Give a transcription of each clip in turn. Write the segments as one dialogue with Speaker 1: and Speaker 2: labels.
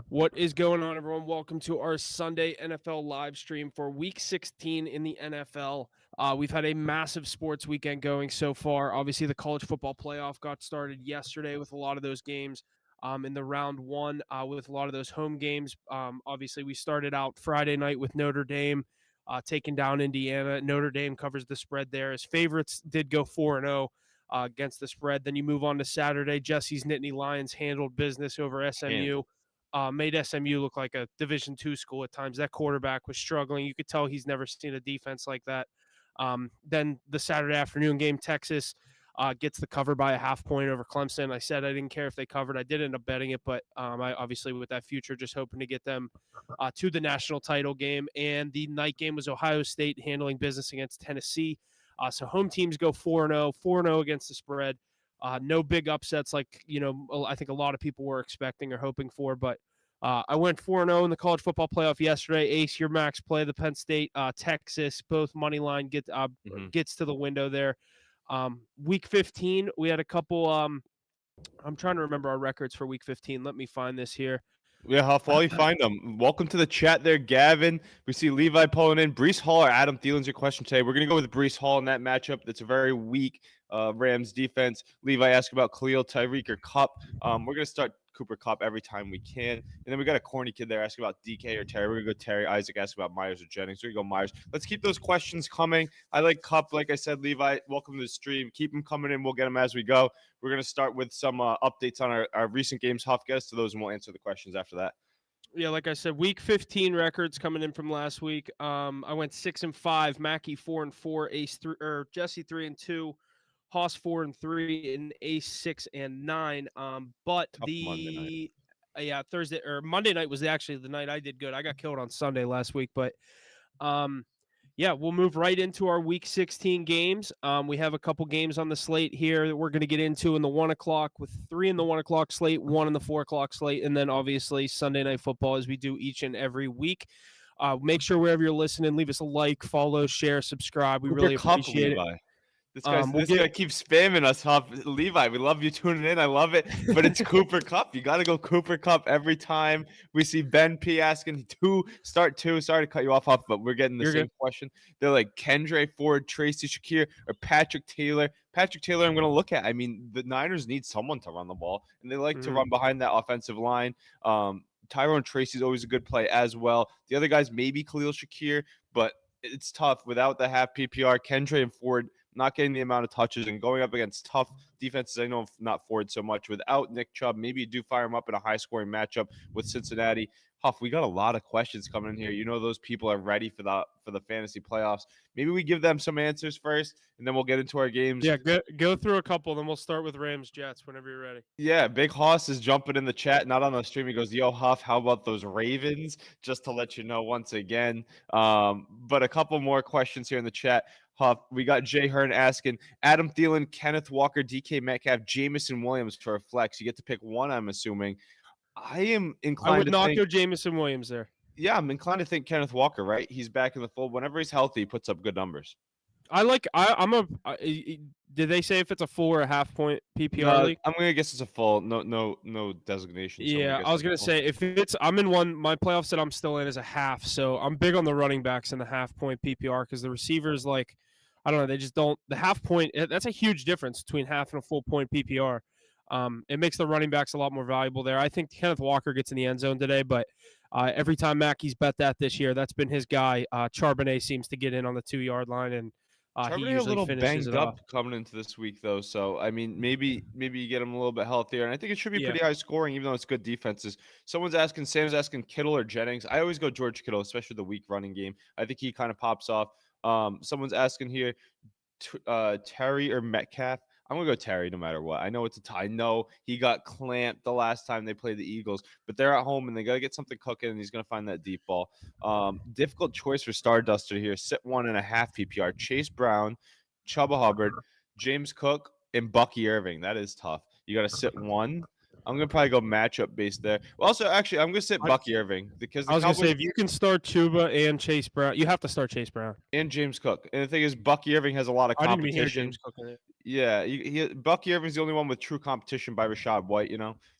Speaker 1: What is going on, everyone? Welcome to our Sunday NFL live stream for Week 16 in the NFL. We've had a massive sports weekend going so far. Obviously, the college football playoff got started yesterday with a lot of those games in the round one with a lot of those home games. Obviously, we started out Friday night with Notre Dame taking down Indiana. Notre Dame covers the spread there. As favorites did go 4-0 against the spread. Then you move on to Saturday. Jesse's Nittany Lions handled business over SMU. Made SMU look like a Division II school at times. That quarterback was struggling. You could tell he's never seen a defense like that. Then the Saturday afternoon game, Texas gets the cover by a half point over Clemson. I said I didn't care if they covered. I did end up betting it, but I obviously with that future just hoping to get them to the national title game. And the night game was Ohio State handling business against Tennessee. So home teams go 4-0, 4-0 against the spread. No big upsets like, I think a lot of people were expecting or hoping for, but I went 4-0 in the college football playoff yesterday. Ace, your max play, the Penn State, Texas, both money line gets to the window there. Week 15, we had a couple. I'm trying to remember our records for week 15. Let me find this here.
Speaker 2: Yeah, Huff, while you find them, welcome to the chat there, Gavin. We see Levi pulling in. Breece Hall or Adam Thielen's your question today. We're going to go with Breece Hall in that matchup. That's a very weak Rams defense. Levi asked about Khalil, Tyreek, or Kupp. We're going to start Cooper Kupp every time we can. And then we got a corny kid there asking about DK or Terry. We're going to go Terry. Isaac asked about Myers or Jennings. We're going to go Myers. Let's keep those questions coming. I like Kupp. Like I said, Levi, welcome to the stream. Keep them coming in. We'll get them as we go. We're going to start with some updates on our recent games. Huff, get us to those, and we'll answer the questions after that.
Speaker 1: Yeah, like I said, week 15 records coming in from last week. I went 6-5, Mackie 4-4, Ace 3, or Jesse 3-2, Hoss 4-3, and Ace 6-9. But
Speaker 2: Tough Monday night.
Speaker 1: Thursday or Monday night was actually the night I did good. I got killed on Sunday last week, but we'll move right into our week 16 games. We have a couple games on the slate here that we're going to get into in the 1 o'clock, with 3 in the 1 o'clock slate, 1 in the 4 o'clock slate, and then obviously Sunday Night Football as we do each and every week. Make sure wherever you're listening, leave us a like, follow, share, subscribe. We really appreciate it.
Speaker 2: This guy keeps spamming us, Huff. Levi, we love you tuning in. I love it. But it's Cooper Kupp. You got to go Cooper Kupp every time. We see Ben P asking start two. Sorry to cut you off, Huff, but we're getting the same question. They're like Kendra Ford, Tracy Shakir, or Patrick Taylor. Patrick Taylor, I'm going to look at. I mean, the Niners need someone to run the ball, and they like to run behind that offensive line. Tyrone Tracy is always a good play as well. The other guys, maybe Khalil Shakir, but it's tough without the half PPR. Kendra and Ford not getting the amount of touches and going up against tough defenses. I know not Ford so much. Without Nick Chubb, maybe you do fire him up in a high-scoring matchup with Cincinnati. Huff, we got a lot of questions coming in here. You know those people are ready for the fantasy playoffs. Maybe we give them some answers first, and then we'll get into our games.
Speaker 1: Yeah, go through a couple, then we'll start with Rams-Jets whenever you're ready.
Speaker 2: Yeah, Big Hoss is jumping in the chat, not on the stream. He goes, yo, Huff, how about those Ravens? Just to let you know once again. But a couple more questions here in the chat. Huff, we got Jay Hearn asking, Adam Thielen, Kenneth Walker, DK Metcalf, Jameson Williams for a flex. You get to pick one, I'm assuming. I am inclined
Speaker 1: I would not go Jameson Williams there.
Speaker 2: Yeah, I'm inclined to think Kenneth Walker, right? He's back in the fold. Whenever he's healthy, he puts up good numbers.
Speaker 1: Did they say if it's a full or a half point PPR league?
Speaker 2: I'm going to guess it's a full. No designation.
Speaker 1: So yeah, I was going to say I'm in one. My playoffs that I'm still in is a half. So I'm big on the running backs and the half point PPR because the receivers, like, I don't know, they just don't. The half point, that's a huge difference between half and a full point PPR. It makes the running backs a lot more valuable there. I think Kenneth Walker gets in the end zone today, but every time Mackey's bet that this year, that's been his guy. Charbonnet seems to get in on the 2-yard line, and he usually
Speaker 2: a little
Speaker 1: finishes
Speaker 2: banged up coming into this week, though. So, I mean, maybe you get him a little bit healthier. And I think it should be pretty high scoring, even though it's good defenses. Sam's asking Kittle or Jennings. I always go George Kittle, especially the weak running game. I think he kind of pops off. Someone's asking here, Terry or Metcalf. I'm going to go Terry no matter what. I know it's a tie. No, he got clamped the last time they played the Eagles, but they're at home and they got to get something cooking, and he's going to find that deep ball. Difficult choice for Starduster here. Sit 1.5 PPR. Chase Brown, Chubba Hubbard, James Cook, and Bucky Irving. That is tough. You got to sit one. I'm going to probably go matchup based there. Well, also, actually, I'm going to sit Bucky Irving because
Speaker 1: I was going to say, if you can start Chuba and Chase Brown, you have to start Chase Brown.
Speaker 2: And James Cook. And the thing is, Bucky Irving has a lot of competition.
Speaker 1: I didn't even hear James Cook in it.
Speaker 2: Yeah, Bucky Irving's the only one with true competition by Rashad White,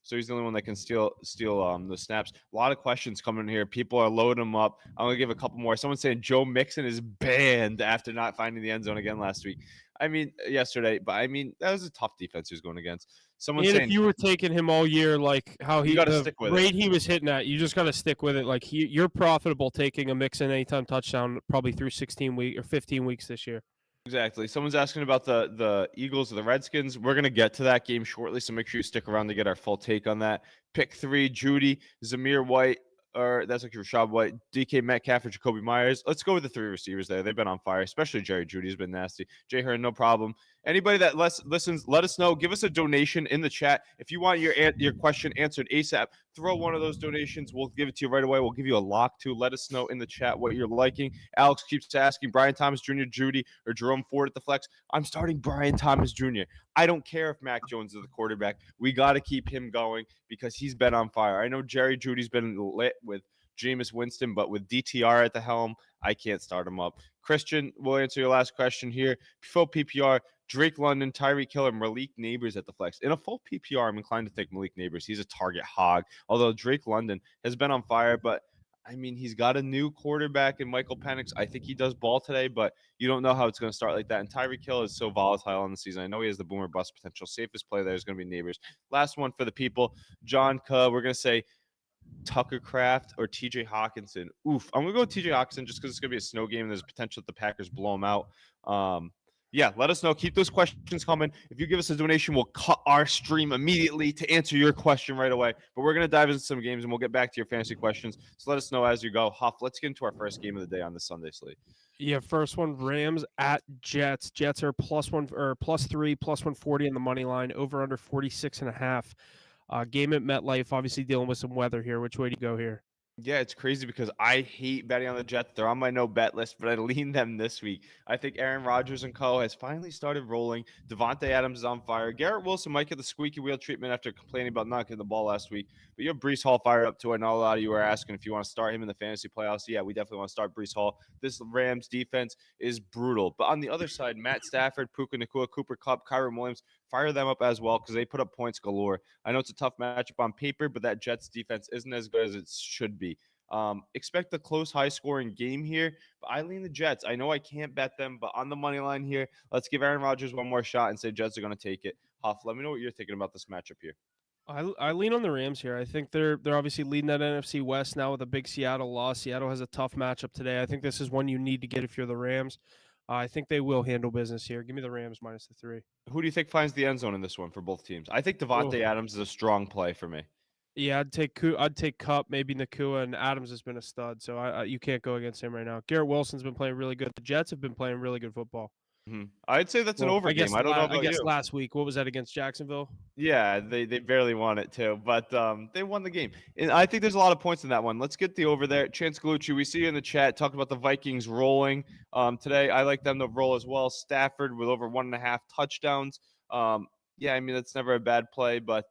Speaker 2: so he's the only one that can steal the snaps. A lot of questions coming in here. People are loading them up. I'm gonna give a couple more. Someone's saying Joe Mixon is banned after not finding the end zone again last week. I mean, yesterday, but I mean that was a tough defense he was going against. Someone's
Speaker 1: And if
Speaker 2: saying
Speaker 1: you were taking him all year, like how
Speaker 2: you got to
Speaker 1: the
Speaker 2: stick with it.
Speaker 1: rate he was hitting at, you just got to stick with it. Like you're profitable taking a Mixon anytime touchdown probably through 16 weeks or 15 weeks this year.
Speaker 2: Exactly. Someone's asking about the Eagles or the Redskins. We're gonna get to that game shortly, so make sure you stick around to get our full take on that. Pick 3: Judy, Zamir White, or that's like Rashad White, DK Metcalf, or Jacoby Myers. Let's go with the 3 receivers there. They've been on fire, especially Jerry Judy's been nasty. Jay Hearn, no problem. Anybody that listens, let us know. Give us a donation in the chat if you want your question answered ASAP. Throw one of those donations. We'll give it to you right away. We'll give you a lock too. Let us know in the chat what you're liking. Alex keeps asking Brian Thomas Jr., Judy, or Jerome Ford at the flex. I'm starting Brian Thomas Jr. I don't care if Mac Jones is the quarterback. We got to keep him going because he's been on fire. I know Jerry Judy's been lit with Jameis Winston, but with DTR at the helm, I can't start him up. Christian, we'll answer your last question here. Full PPR, Drake London, Tyreek Hill, and Malik Neighbors at the flex. In a full PPR, I'm inclined to take Malik Neighbors. He's a target hog, although Drake London has been on fire, but I mean, he's got a new quarterback in Michael Penix. I think he does ball today, but you don't know how it's going to start like that. And Tyreek Hill is so volatile on the season. I know he has the boomer bust potential. Safest play there is going to be Neighbors. Last one for the people, John Cuh. We're going to say Tucker Craft or TJ Hawkinson. Oof. I'm going to go with TJ Hawkinson just because it's going to be a snow game and there's potential that the Packers blow him out. Yeah, let us know. Keep those questions coming. If you give us a donation, we'll cut our stream immediately to answer your question right away. But we're going to dive into some games and we'll get back to your fantasy questions. So let us know as you go. Huff, let's get into our first game of the day on this Sunday slate.
Speaker 1: Yeah, first one, Rams at Jets. Jets are +1 or +3, +140 in the money line, over under 46.5. Game at MetLife, obviously dealing with some weather here. Which way do you go here?
Speaker 2: Yeah, it's crazy because I hate betting on the Jets. They're on my no bet list, but I lean them this week. I think Aaron Rodgers and co. has finally started rolling. Devontae Adams is on fire. Garrett Wilson might get the squeaky wheel treatment after complaining about not getting the ball last week. But you have Breece Hall fired up too. I know a lot of you are asking if you want to start him in the fantasy playoffs. Yeah, we definitely want to start Breece Hall. This Rams defense is brutal. But on the other side, Matt Stafford, Puka Nacua, Cooper Kupp, Kyron Williams, fire them up as well because they put up points galore. I know it's a tough matchup on paper, but that Jets defense isn't as good as it should be. Expect a close, high-scoring game here, but I lean the Jets. I know I can't bet them, but on the money line here, let's give Aaron Rodgers one more shot and say Jets are going to take it. Huff, let me know what you're thinking about this matchup here.
Speaker 1: I lean on the Rams here. I think they're obviously leading that NFC West now with a big Seattle loss. Seattle has a tough matchup today. I think this is one you need to get if you're the Rams. I think they will handle business here. Give me the Rams -3.
Speaker 2: Who do you think finds the end zone in this one for both teams? I think Devontae Adams is a strong play for me.
Speaker 1: Yeah, I'd take Kupp, maybe Nakua, and Adams has been a stud, so you can't go against him right now. Garrett Wilson's been playing really good. The Jets have been playing really good football.
Speaker 2: I'd say that's an over game. I don't know about you.
Speaker 1: Last week, what was that against Jacksonville?
Speaker 2: Yeah, they barely won it too, but they won the game. And I think there's a lot of points in that one. Let's get the over there. Chance Galucci, we see you in the chat talking about the Vikings rolling today. I like them to roll as well. Stafford with over 1.5 touchdowns. Yeah, I mean, that's never a bad play, but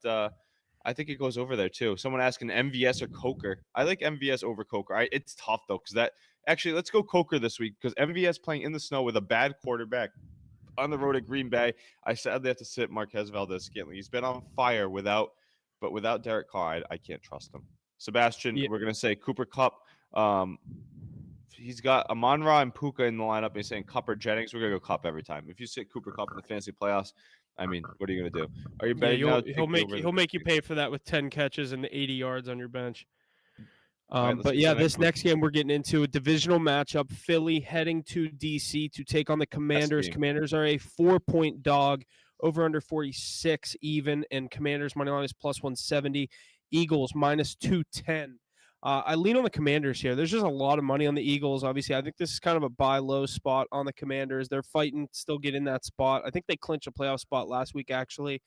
Speaker 2: I think it goes over there too. Someone asking MVS or Coker. I like MVS over Coker. It's tough though, because actually, let's go Coker this week because MVS playing in the snow with a bad quarterback on the road at Green Bay. I sadly have to sit Marquez Valdez-Scantling. He's been on fire without Derek Carr. I can't trust him. Sebastian, We're going to say Cooper Kupp. He's got Amon-Ra and Puka in the lineup. He's saying Kupp or Jennings. We're going to go Kupp every time. If you sit Cooper Kupp in the fantasy playoffs, I mean, what are you going to do? Are you betting now?
Speaker 1: He'll make you pay for that with 10 catches and 80 yards on your bench.
Speaker 2: Right,
Speaker 1: but yeah, this next game we're getting into a divisional matchup. Philly heading to DC to take on the Commanders. Commanders are a 4-point dog, over under 46 even, and Commanders money line is +170. Eagles -210. I lean on the Commanders here. There's just a lot of money on the Eagles. Obviously, I think this is kind of a buy low spot on the Commanders. They're fighting, still get in that spot. I think they clinched a playoff spot last week, actually.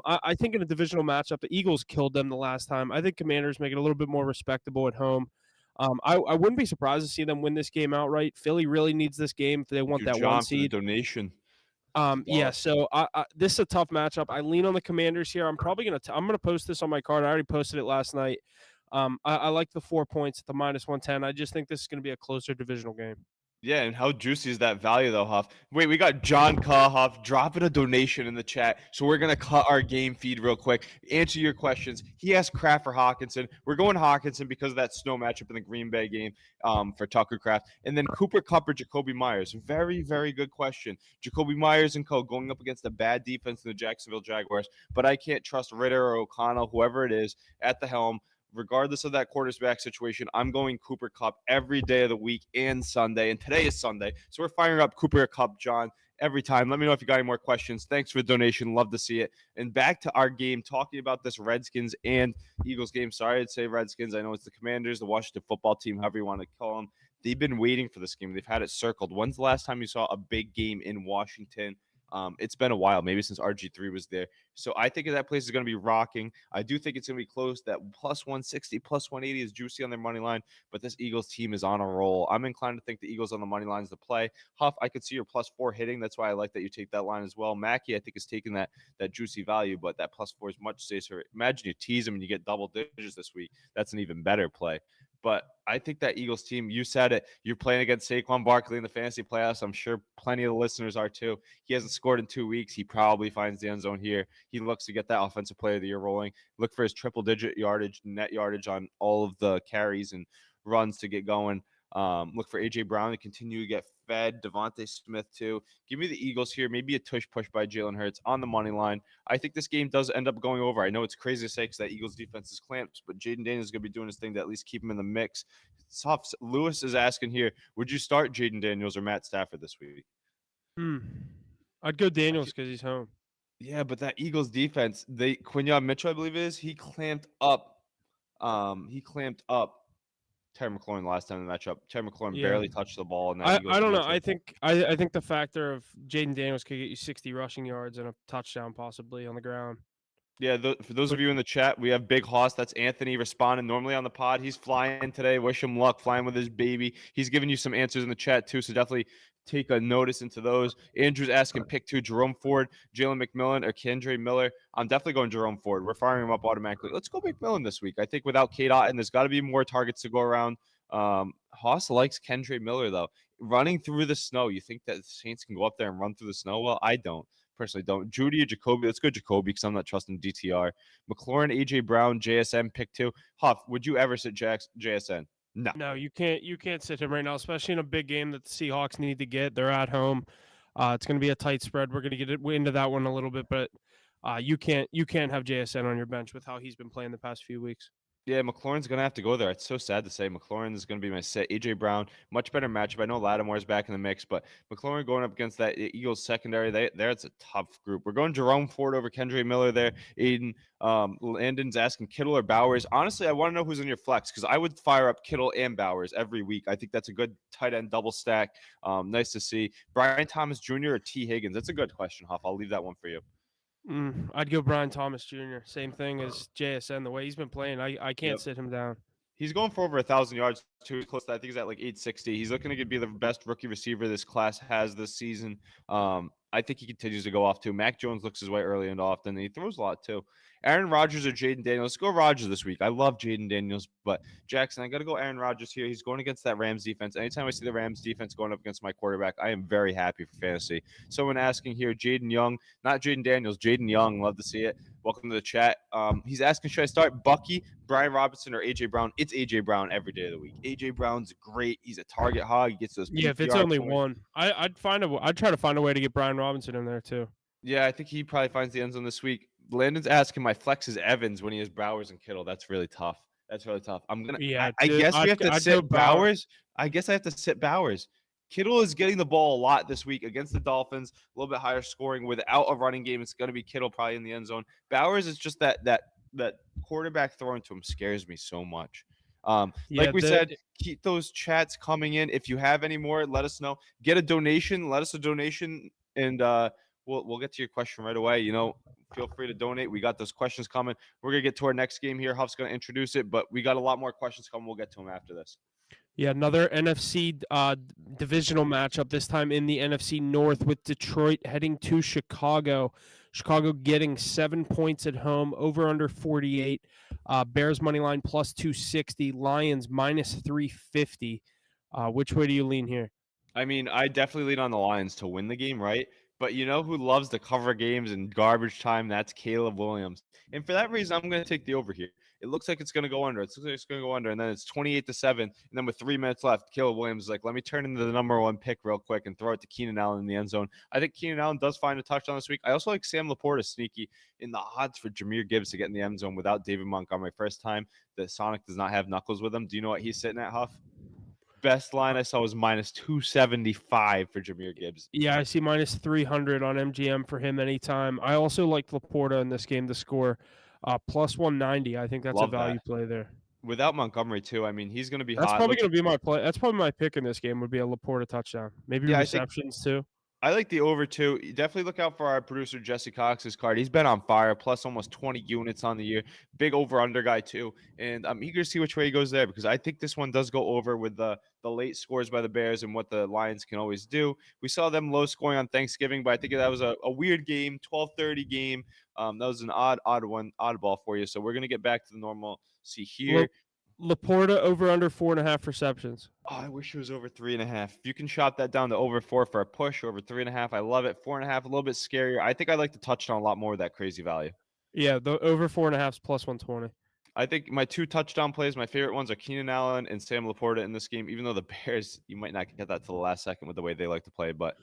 Speaker 1: I think in a divisional matchup, the Eagles killed them the last time. I think Commanders make it a little bit more respectable at home. I wouldn't be surprised to see them win this game outright. Philly really needs this game if they want that one seed.
Speaker 2: Donation.
Speaker 1: Yeah, so this is a tough matchup. I lean on the Commanders here. I'm gonna post this on my card. I already posted it last night. I like the 4 points at the -110. I just think this is going to be a closer divisional game.
Speaker 2: Yeah, and how juicy is that value though, Huff? Wait, we got John Huff dropping a donation in the chat. So we're gonna cut our game feed real quick. Answer your questions. He asked Kraft for Hawkinson. We're going Hawkinson because of that snow matchup in the Green Bay game for Tucker Kraft. And then Cooper Kupp or Jacoby Myers. Very, very good question. Jacoby Myers and co going up against a bad defense in the Jacksonville Jaguars, but I can't trust Ritter or O'Connell, whoever it is, at the helm. Regardless of that quarterback situation, I'm going Cooper Kupp every day of the week and Sunday. And today is Sunday. So we're firing up Cooper Kupp, John, every time. Let me know if you got any more questions. Thanks for the donation. Love to see it. And back to our game, talking about this Redskins and Eagles game. Sorry, I'd say Redskins. I know it's the Commanders, the Washington football team, however you want to call them. They've been waiting for this game. They've had it circled. When's the last time you saw a big game in Washington? It's been a while, maybe since RG3 was there. So I think that place is going to be rocking. I do think it's going to be close. That plus 160, plus 180 is juicy on their money line, but this Eagles team is on a roll. I'm inclined to think the Eagles on the money line is the play. Huff, I could see your plus 4 hitting. That's why I like that you take that line as well. Mackey, I think, is taking that juicy value, but that plus 4 is much safer. Imagine you tease them and you get double digits this week. That's an even better play. But I think that Eagles team, you said it, you're playing against Saquon Barkley in the fantasy playoffs. I'm sure plenty of the listeners are too. He hasn't scored in 2 weeks. He probably finds the end zone here. He looks to get that offensive player of the year rolling. Look for his triple-digit yardage, net yardage on all of the carries and runs to get going. Look for A.J. Brown to continue to get fed. Devontae Smith, too. Give me the Eagles here. Maybe a tush push by Jalen Hurts on the money line. I think this game does end up going over. I know it's crazy to say because that Eagles defense is clamped, but Jaden Daniels is going to be doing his thing to at least keep him in the mix. Lewis is asking here, would you start Jaden Daniels or Matt Stafford this week?
Speaker 1: I'd go Daniels because he's home.
Speaker 2: Yeah, but that Eagles defense, Quinyon Mitchell, I believe it is, he clamped up. Terry McLaurin last time in the matchup. Terry McLaurin barely touched the ball in that Eagles
Speaker 1: I don't know.
Speaker 2: matchup.
Speaker 1: I think the factor of Jaden Daniels could get you 60 rushing yards and a touchdown possibly on the ground.
Speaker 2: Yeah, for those of you in the chat, we have Big Hoss. That's Anthony responding normally on the pod. He's flying today. Wish him luck flying with his baby. He's giving you some answers in the chat too, so definitely take a notice into those. Andrew's asking pick 2, Jerome Ford, Jalen McMillan, or Kendre Miller. I'm definitely going Jerome Ford. We're firing him up automatically. Let's go McMillan this week. I think without Kate Otten, there's got to be more targets to go around. Haas likes Kendre Miller, though. Running through the snow, you think that the Saints can go up there and run through the snow? Well, I don't. Personally don't. Judy or Jacoby. Let's go Jacoby because I'm not trusting DTR. McLaurin, AJ Brown, JSN, pick 2. Huff, would you ever sit JSN? No.
Speaker 1: No, you can't sit him right now, especially in a big game that the Seahawks need to get. They're at home. It's going to be a tight spread. We're going to get into that one a little bit, but you can't have JSN on your bench with how he's been playing the past few weeks.
Speaker 2: Yeah, McLaurin's going to have to go there. It's so sad to say. McLaurin is going to be my set. A.J. Brown, much better matchup. I know Lattimore's back in the mix, but McLaurin going up against that Eagles secondary, it's a tough group. We're going Jerome Ford over Kendre Miller there. Aiden, Landon's asking Kittle or Bowers. Honestly, I want to know who's in your flex because I would fire up Kittle and Bowers every week. I think that's a good tight end double stack. Nice to see. Brian Thomas Jr. or T. Higgins? That's a good question, Huff. I'll leave that one for you.
Speaker 1: I'd go Brian Thomas Jr. Same thing as JSN. The way he's been playing, I can't sit him down.
Speaker 2: He's going for over 1,000 yards too. He's close to, I think he's at like 860. He's looking to be the best rookie receiver this class has this season. I think he continues to go off too. Mac Jones looks his way early and often. And he throws a lot too. Aaron Rodgers or Jaden Daniels? Let's go Rodgers this week. I love Jaden Daniels, but Jackson, I got to go Aaron Rodgers here. He's going against that Rams defense. Anytime I see the Rams defense going up against my quarterback, I am very happy for fantasy. Someone asking here, Jaden Young, not Jaden Daniels, Jaden Young. Love to see it. Welcome to the chat. He's asking, should I start Bucky, Brian Robinson, or A.J. Brown? It's A.J. Brown every day of the week. A.J. Brown's great. He's a target hog. He gets those.
Speaker 1: Yeah, if it's only one, I'd try to find a way to get Brian Robinson in there too.
Speaker 2: Yeah, I think he probably finds the end zone this week. Landon's asking my flex is Evans when he has Bowers and Kittle. That's really tough. I'm gonna. Yeah, I guess we have to sit Bowers. I guess I have to sit Bowers. Kittle is getting the ball a lot this week against the Dolphins. A little bit higher scoring without a running game. It's going to be Kittle probably in the end zone. Bowers is just that quarterback throwing to him scares me so much. Like we said, keep those chats coming in. If you have any more, let us know. Get a donation. Let us a donation, and we'll get to your question right away. Feel free to donate. We got those questions coming. We're gonna get to our next game here. Huff's gonna introduce it, but we got a lot more questions coming. We'll get to them after this.
Speaker 1: Yeah, another NFC divisional matchup, this time in the NFC North with Detroit heading to Chicago. Chicago getting 7 points at home, over under 48. Bears money line plus 260, Lions minus 350. Which way do you lean here?
Speaker 2: I mean, I definitely lean on the Lions to win the game, right? But you know who loves to cover games in garbage time? That's Caleb Williams. And for that reason, I'm going to take the over here. It looks like it's going to go under. It looks like it's going to go under, and then it's 28-7. And then with 3 minutes left, Caleb Williams is like, "Let me turn into the number one pick real quick and throw it to Keenan Allen in the end zone." I think Keenan Allen does find a touchdown this week. I also like Sam Laporta sneaky in the odds for Jahmyr Gibbs to get in the end zone without David Montgomery. First time that Sonic does not have Knuckles with him. Do you know what he's sitting at, Huff? Best line I saw was minus 275 for Jahmyr Gibbs.
Speaker 1: Yeah, I see minus 300 on MGM for him anytime. I also like Laporta in this game to score plus 190. I think that's a
Speaker 2: Love that.
Speaker 1: value play there.
Speaker 2: Without Montgomery too, I mean, he's going to be
Speaker 1: That's
Speaker 2: hot.
Speaker 1: probably going to be my play. That's probably my pick in this game would be a Laporta touchdown. Maybe
Speaker 2: Yeah, I think
Speaker 1: receptions too.
Speaker 2: I like the over too. Definitely look out for our producer Jesse Cox's card. He's been on fire, plus almost 20 units on the year. Big over under guy too, and I'm eager to see which way he goes there because I think this one does go over with the late scores by the Bears and what the Lions can always do. We saw them low scoring on Thanksgiving, but I think that was a weird game, 12:30 game. That was an oddball for you. So we're gonna get back to the normal. See here.
Speaker 1: Laporta over under 4.5 receptions.
Speaker 2: Oh, I wish it was over 3.5. If you can shop that down to over 4 for a push, over 3.5, I love it. 4.5, a little bit scarier. I think I like the touchdown a lot more with that crazy value.
Speaker 1: Yeah, the over 4.5 is plus 120.
Speaker 2: I think my two touchdown plays, my favorite ones are Keenan Allen and Sam Laporta in this game. Even though the Bears, you might not get that till the last second with the way they like to play. But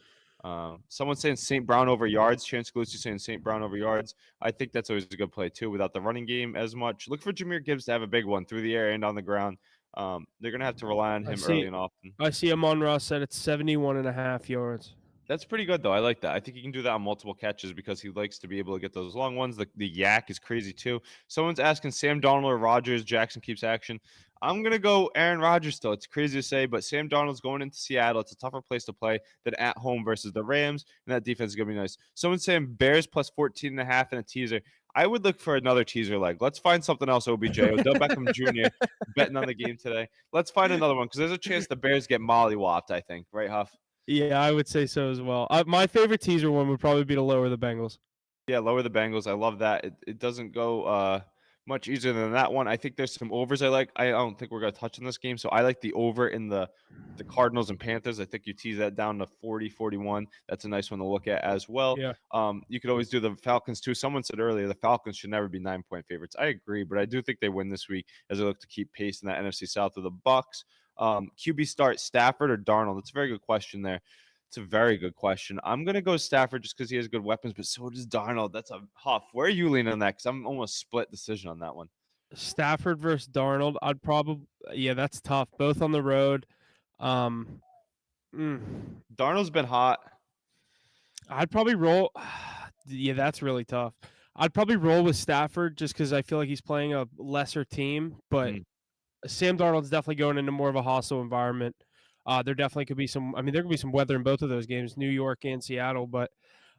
Speaker 2: someone's saying St. Brown over yards. Chance Galucci saying St. Brown over yards. I think that's always a good play too, without the running game as much. Look for Jahmyr Gibbs to have a big one through the air and on the ground. They're gonna have to rely on him early and often.
Speaker 1: I see Amon-Ra said it's 71.5 yards.
Speaker 2: That's pretty good though. I like that. I think he can do that on multiple catches because he likes to be able to get those long ones. The yak is crazy too. Someone's asking Sam Darnold or Rodgers. Jackson keeps action. I'm gonna go Aaron Rodgers still. It's crazy to say, but Sam Darnold's going into Seattle. It's a tougher place to play than at home versus the Rams, and that defense is gonna be nice. Someone's saying Bears plus 14.5 and a teaser. I would look for another teaser leg. Let's find something else, OBJ. Odell Beckham Jr. betting on the game today. Let's find another one because there's a chance the Bears get mollywopped, I think. Right, Huff?
Speaker 1: Yeah, I would say so as well. My favorite teaser one would probably be to lower the Bengals.
Speaker 2: Yeah, lower the Bengals. I love that. It doesn't go much easier than that one. I think there's some overs I like. I don't think we're gonna touch on this game. So I like the over in the Cardinals and Panthers. I think you tease that down to 40, 41. That's a nice one to look at as well.
Speaker 1: Yeah.
Speaker 2: You could always do the Falcons too. Someone said earlier the Falcons should never be 9-point favorites. I agree, but I do think they win this week as they look to keep pace in that NFC South with the Bucks. QB start Stafford or Darnold? That's a very good question there. It's a very good question. I'm gonna go Stafford just because he has good weapons, but so does Darnold. That's a Huff. Where are you leaning on that? Because I'm almost split decision on that one.
Speaker 1: Stafford versus Darnold. I'd probably that's tough. Both on the road. Mm,
Speaker 2: Darnold's been hot.
Speaker 1: I'd probably roll. Yeah, that's really tough. I'd probably roll with Stafford just because I feel like he's playing a lesser team, but Sam Darnold's definitely going into more of a hostile environment. There definitely could be some. I mean, there could be some weather in both of those games, New York and Seattle. But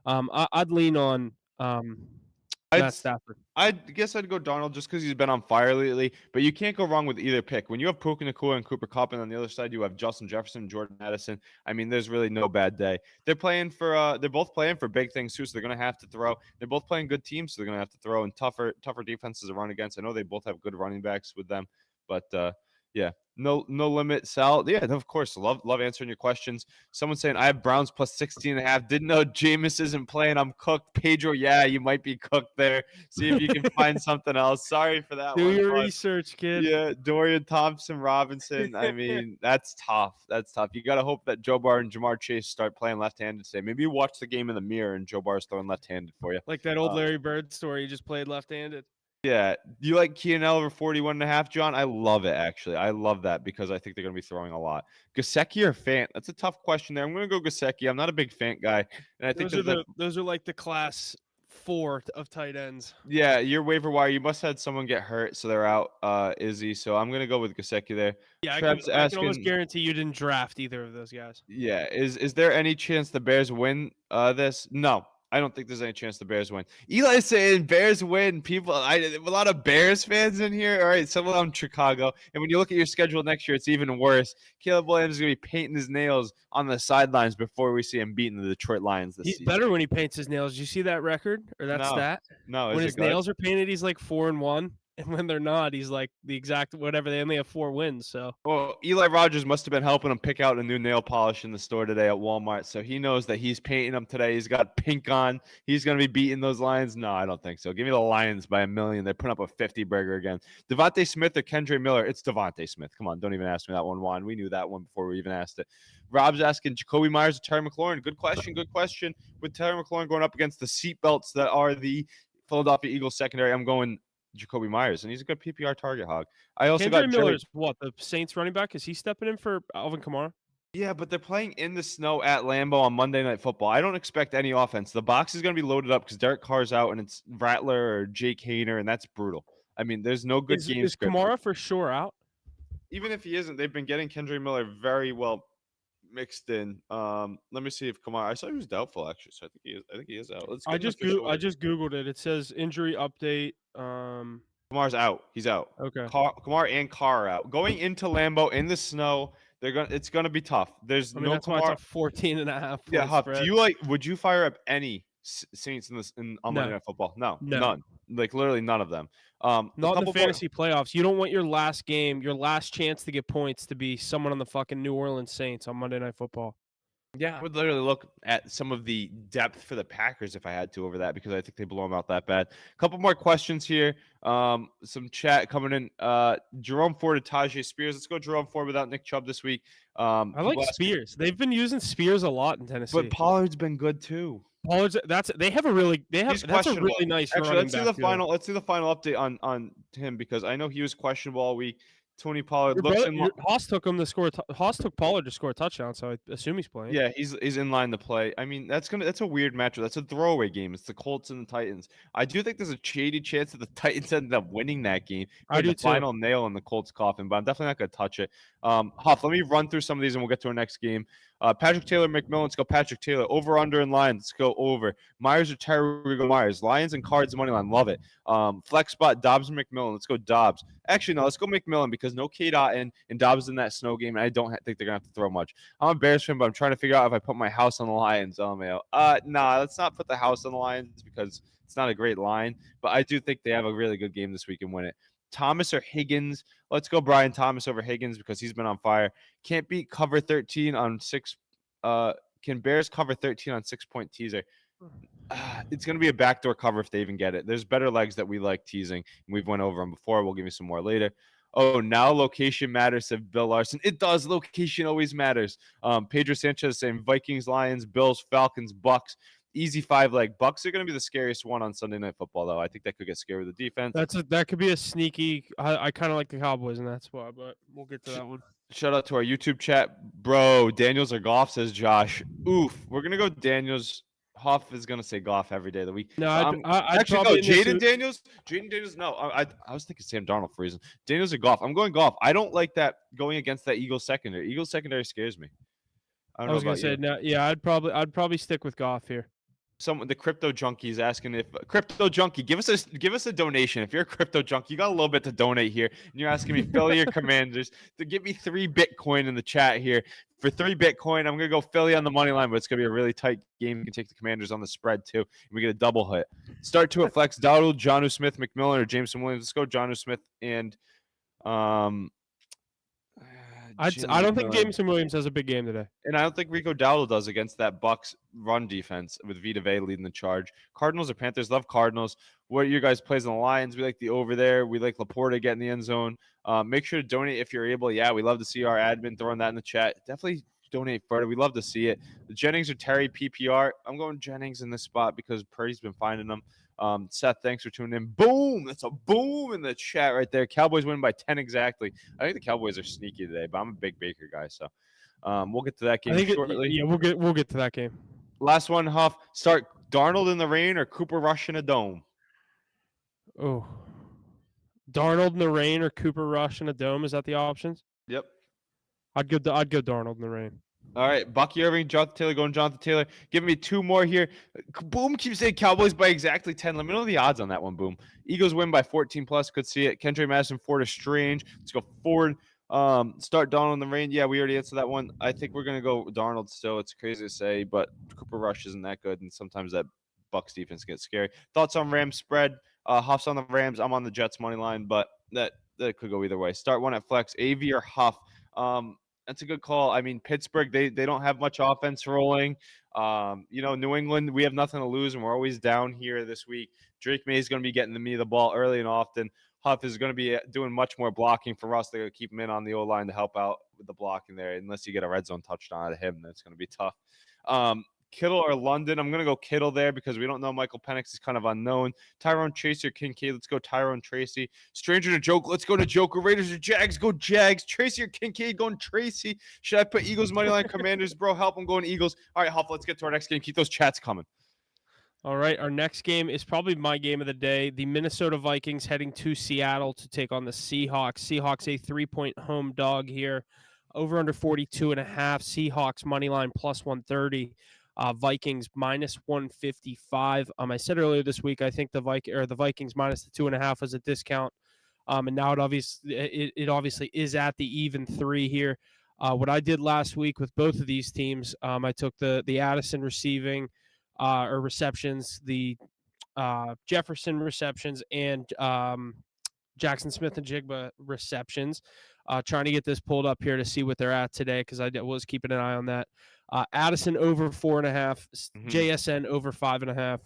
Speaker 1: I'd lean on Matt Stafford.
Speaker 2: I guess I'd go Darnold just because he's been on fire lately. But you can't go wrong with either pick. When you have Puka Nacua and Cooper Kupp, and on the other side you have Justin Jefferson, Jordan Addison. I mean, there's really no bad day. They're both playing for big things too, so they're gonna have to throw. They're both playing good teams, so they're gonna have to throw and tougher defenses to run against. I know they both have good running backs with them, but yeah. No limit, Sal. Yeah, of course. Love answering your questions. Someone saying I have Browns plus 16.5. Didn't know Jameis isn't playing. I'm cooked. Pedro, yeah, you might be cooked there. See if you can find something else. Sorry for that
Speaker 1: Do
Speaker 2: one.
Speaker 1: your research, kid.
Speaker 2: Yeah, Dorian Thompson Robinson. I mean, that's tough. That's tough. You gotta hope that Joe Barr and Jamar Chase start playing left-handed today. Maybe you watch the game in the mirror and Joe Barr's throwing left-handed for you.
Speaker 1: Like that old Larry Bird story. He just played left-handed.
Speaker 2: Yeah. You like Keenan over 41.5, John? I love it, actually. I love that because I think they're going to be throwing a lot. Gesicki or Fant? That's a tough question there. I'm going to go Gesicki. I'm not a big Fant guy. And I think
Speaker 1: those are like the class 4 of tight ends.
Speaker 2: Yeah, your waiver wire, you must have had someone get hurt, so they're out, Izzy. So I'm going to go with Gesicki there.
Speaker 1: Yeah, I can almost guarantee you didn't draft either of those guys.
Speaker 2: Yeah. Is there any chance the Bears win this? No. I don't think there's any chance the Bears win. Eli's saying Bears win. People, a lot of Bears fans in here. All right, some of them Chicago. And when you look at your schedule next year, it's even worse. Caleb Williams is going to be painting his nails on the sidelines before we see him beating the Detroit Lions this season.
Speaker 1: He's better when he paints his nails. Did you see that record or that stat?
Speaker 2: No.
Speaker 1: When his nails are painted, he's like 4-1. and when they're not, he's like the exact whatever. They only have 4 wins, so
Speaker 2: Well, Eli Rogers must have been helping him pick out a new nail polish in the store today at Walmart, so he knows that he's painting them today. He's got pink on. He's going to be beating those Lions. No, I don't think so. Give me the Lions by 1,000,000. They're putting up a 50 burger again. Devontae Smith or Kendre Miller? It's Devontae Smith. Come on, don't even ask me that one, Juan. We knew that one before we even asked it. Rob's asking Jacoby Myers or Terry McLaurin. Good question. Good question. With Terry McLaurin going up against the seatbelts that are the Philadelphia Eagles secondary, I'm going Jacoby Myers, and he's a good PPR target hog. I also got
Speaker 1: Kendre
Speaker 2: Jerry.
Speaker 1: Miller's what, the Saints running back? Is he stepping in for Alvin Kamara?
Speaker 2: Yeah, but they're playing in the snow at Lambeau on Monday Night Football. I don't expect any offense. The box is going to be loaded up because Derek Carr's out and it's Rattler or Jake Hayner, and that's brutal. I mean, there's no good game
Speaker 1: Is
Speaker 2: script.
Speaker 1: Kamara for sure out?
Speaker 2: Even if he isn't, they've been getting Kendre Miller very well mixed in. Let me see if Kamara. I saw he was doubtful actually, so I think he is out. Let's get
Speaker 1: I
Speaker 2: an
Speaker 1: just
Speaker 2: official
Speaker 1: I
Speaker 2: word.
Speaker 1: just googled it. It says injury update.
Speaker 2: Kamara's out. He's out.
Speaker 1: Okay.
Speaker 2: Kamara and Carr are out. Going into Lambeau in the snow, it's gonna be tough. There's
Speaker 1: I mean,
Speaker 2: no
Speaker 1: that's why it's
Speaker 2: Kamara.
Speaker 1: a 14.5
Speaker 2: Yeah,
Speaker 1: point
Speaker 2: Huff,
Speaker 1: spread.
Speaker 2: would you fire up any Saints on Monday
Speaker 1: No.
Speaker 2: Night Football? No,
Speaker 1: No.
Speaker 2: none. Like literally none of them.
Speaker 1: Not in the
Speaker 2: more-
Speaker 1: fantasy playoffs. You don't want your last game, your last chance to get points to be someone on the fucking New Orleans Saints on Monday Night Football.
Speaker 2: Yeah, I would literally look at some of the depth for the Packers if I had to over that because I think they blow them out that bad. A couple more questions here. Some chat coming in. Jerome Ford and Tajay Spears. Let's go Jerome Ford without Nick Chubb this week.
Speaker 1: I like
Speaker 2: people asking-
Speaker 1: Spears. They've been using Spears a lot in Tennessee.
Speaker 2: but Pollard's been good too.
Speaker 1: Pollard's they have a really
Speaker 2: He's
Speaker 1: that's a
Speaker 2: questionable.
Speaker 1: really nice
Speaker 2: Actually,
Speaker 1: running
Speaker 2: let's see
Speaker 1: back
Speaker 2: the
Speaker 1: duo.
Speaker 2: final. Let's see the final update on him because I know he was questionable all week. Tony Pollard
Speaker 1: Your
Speaker 2: looks
Speaker 1: brother,
Speaker 2: in.
Speaker 1: your, Haas took him to score. Haas took Pollard to score a touchdown, so I assume he's playing.
Speaker 2: Yeah, he's in line to play. I mean, that's a weird matchup. That's a throwaway game. It's the Colts and the Titans. I do think there's a shady chance that the Titans end up winning that game.
Speaker 1: I do
Speaker 2: the
Speaker 1: too.
Speaker 2: final nail in the Colts coffin, but I'm definitely not gonna touch it. Huff, let me run through some of these and we'll get to our next game. Patrick Taylor, McMillan, let's go Patrick Taylor. Over, under, in line, let's go over. Myers or Terry, we go Myers. Lions and Cards, money line, love it. Flex spot, Dobbs and McMillan, let's go Dobbs. Actually, no, let's go McMillan because no K-Dot and Dobbs in that snow game, and I don't think they're going to have to throw much. I'm a Bears fan, but I'm trying to figure out if I put my house on the Lions. Nah, let's not put the house on the Lions because it's not a great line, but I do think they have a really good game this week and win it. Thomas or Higgins. Let's go Brian Thomas over Higgins because he's been on fire. Can't beat cover 13 on 6. Can Bears cover 13 on 6-point teaser? It's going to be a backdoor cover if they even get it. There's better legs that we like teasing. We've went over them before. We'll give you some more later. Oh, now location matters, said Bill Larson. It does. Location always matters. Pedro Sanchez saying Vikings, Lions, Bills, Falcons, Bucks. Easy 5-leg. Bucks are going to be the scariest one on Sunday Night Football, though. I think that could get scary with the defense.
Speaker 1: That could be a sneaky. I kind of like the Cowboys in that spot, but we'll get to that one.
Speaker 2: Shout out to our YouTube chat, bro. Daniels or Goff, says Josh. Oof, we're gonna go Daniels. Huff is gonna say Goff every day of the week.
Speaker 1: No,
Speaker 2: I'd actually no. Jaden Daniels. Jaden Daniels. No, I was thinking Sam Darnold for a reason. Daniels or Goff. I'm going Goff. I don't like that going against that Eagles secondary. Eagles secondary scares me.
Speaker 1: I was gonna say no. Yeah, I'd probably stick with Goff here.
Speaker 2: The crypto junkie is asking if crypto junkie give us a donation. If you're a crypto junkie, you got a little bit to donate here, and you're asking me Philly or Commanders to give me 3 Bitcoin in the chat here. For 3 Bitcoin, I'm gonna go Philly on the money line, but it's gonna be a really tight game. You can take the Commanders on the spread too, and we get a double hit. Start 2 at flex. Dowdle, Jonnu Smith, McMillan, or Jameson Williams. Let's go Jonnu Smith and
Speaker 1: I don't think Jameson Williams has a big game today.
Speaker 2: And I don't think Rico Dowdle does against that Bucks run defense with Vita Vea leading the charge. Cardinals or Panthers? Love Cardinals. What are your guys' plays on the Lions? We like the over there. We like Laporta getting the end zone. Make sure to donate if you're able. Yeah, we love to see our admin throwing that in the chat. Definitely donate further. We love to see it. The Jennings or Terry PPR? I'm going Jennings in this spot because Purdy's been finding them. Seth, thanks for tuning in. Boom! That's a boom in the chat right there. Cowboys win by 10 exactly. I think the Cowboys are sneaky today, but I'm a big Baker guy, so we'll get to that game shortly.
Speaker 1: We'll get to that game.
Speaker 2: Last one, Huff. Start Darnold in the rain or Cooper Rush in a dome.
Speaker 1: Oh, Darnold in the rain or Cooper Rush in a dome. Is that the options?
Speaker 2: Yep.
Speaker 1: I'd go Darnold in the rain.
Speaker 2: All right, Bucky Irving, Jonathan Taylor, going Jonathan Taylor. Give me 2 more here. Boom keeps saying Cowboys by exactly 10. Let me know the odds on that one, Boom. Eagles win by 14 plus. Could see it. Kendra Madison, Ford is strange. Let's go Ford. Start Darnold in the rain. Yeah, we already answered that one. I think we're going to go Darnold still. It's crazy to say, but Cooper Rush isn't that good, and sometimes that Bucks defense gets scary. Thoughts on Rams spread? Huff's on the Rams. I'm on the Jets money line, but that could go either way. Start one at flex, AV or Huff. That's a good call. I mean, Pittsburgh, they don't have much offense rolling. New England, we have nothing to lose, and we're always down here this week. Drake May is going to be getting me the ball early and often. Huff is going to be doing much more blocking for us. They're going to keep him in on the O-line to help out with the blocking there. Unless you get a red zone touchdown out of him, that's going to be tough. Kittle or London. I'm going to go Kittle there because we don't know. Michael Penix is kind of unknown. Tyrone Tracy or Kincaid. Let's go Tyrone Tracy. Stranger to joke. Let's go to Joker. Raiders or Jags. Go Jags. Tracy or Kincaid. Going Tracy. Should I put Eagles money line? Commanders, bro. Help. I'm going Eagles. All right, Huff. Let's get to our next game. Keep those chats coming.
Speaker 1: All right, our next game is probably my game of the day. The Minnesota Vikings heading to Seattle to take on the Seahawks. Seahawks a 3-point home dog here. Over under 42.5. Seahawks money line plus 130. Vikings minus 155. I said earlier this week I think the Vikings minus the 2.5 was a discount. And now it obviously is at the even 3 here. What I did last week with both of these teams, I took the Addison receiving or receptions, the Jefferson receptions, and Jackson Smith and Jigba receptions. Trying to get this pulled up here to see what they're at today because I was keeping an eye on that. Addison over 4.5, JSN over 5.5,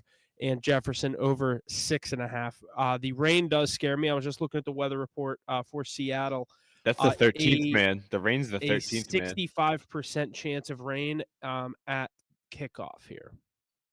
Speaker 1: and Jefferson over 6.5. The rain does scare me. I was just looking at the weather report for Seattle.
Speaker 2: That's the 13th, man. The rain's the 13th,
Speaker 1: man. 65% chance of rain at kickoff here.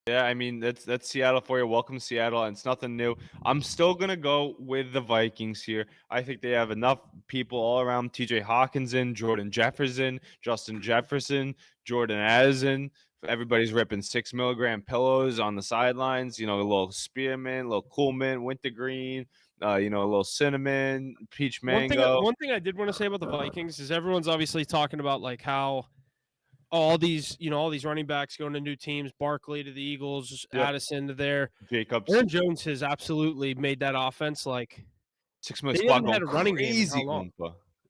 Speaker 2: Yeah, I mean that's Seattle for you. Welcome to Seattle, and it's nothing new. I'm still gonna go with the Vikings here. I think they have enough people all around. T.J. Hawkinson, Jordan Jefferson, Justin Jefferson, Jordan Addison. Everybody's ripping 6 milligram pillows on the sidelines. A little spearmint, a little coolmint, wintergreen. A little cinnamon, peach mango.
Speaker 1: One thing I did want to say about the Vikings is everyone's obviously talking about like how all these running backs going to new teams, Barkley to the Eagles, yep. Addison to there.
Speaker 2: Jacobs.
Speaker 1: Aaron Jones has absolutely made that offense like
Speaker 2: 6 months. They haven't had a running
Speaker 1: game in how long?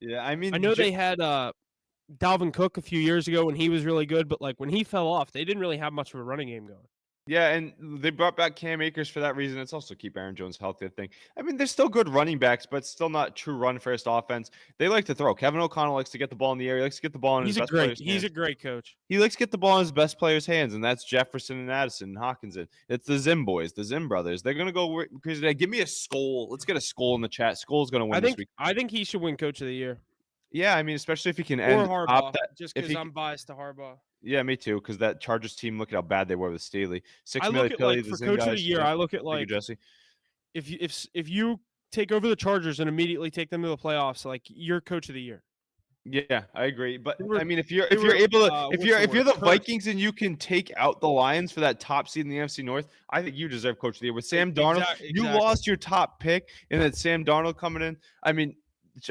Speaker 2: Yeah, I mean,
Speaker 1: I know they had Dalvin Cook a few years ago when he was really good, but like when he fell off, they didn't really have much of a running game going.
Speaker 2: Yeah, and they brought back Cam Akers for that reason. It's also keep Aaron Jones healthy, I think. I mean, they're still good running backs, but still not true run-first offense. They like to throw. Kevin O'Connell likes to get the ball in the air. He likes to get the ball in his best player's hands.
Speaker 1: He's a great coach.
Speaker 2: He likes to get the ball in his best player's hands, and that's Jefferson and Addison and Hawkinson. It's the Zim boys, the Zim brothers. They're going to go crazy today. Give me a Skol. Let's get a Skol in the chat. Skol's going to win this week.
Speaker 1: I think he should win Coach of the Year.
Speaker 2: Yeah, I mean, especially if he can
Speaker 1: end Harbaugh, just because I'm biased to Harbaugh.
Speaker 2: Yeah, me too. Because that Chargers team, look at how bad they were with Staley.
Speaker 1: I look at like for Coach of the Year. I look at like
Speaker 2: Jesse.
Speaker 1: If you take over the Chargers and immediately take them to the playoffs, like you're Coach of the Year.
Speaker 2: Yeah, I agree. But I mean, if you're the Vikings and you can take out the Lions for that top seed in the NFC North, I think you deserve Coach of the Year. With Sam Darnold, you lost your top pick, and then Sam Darnold coming in. I mean.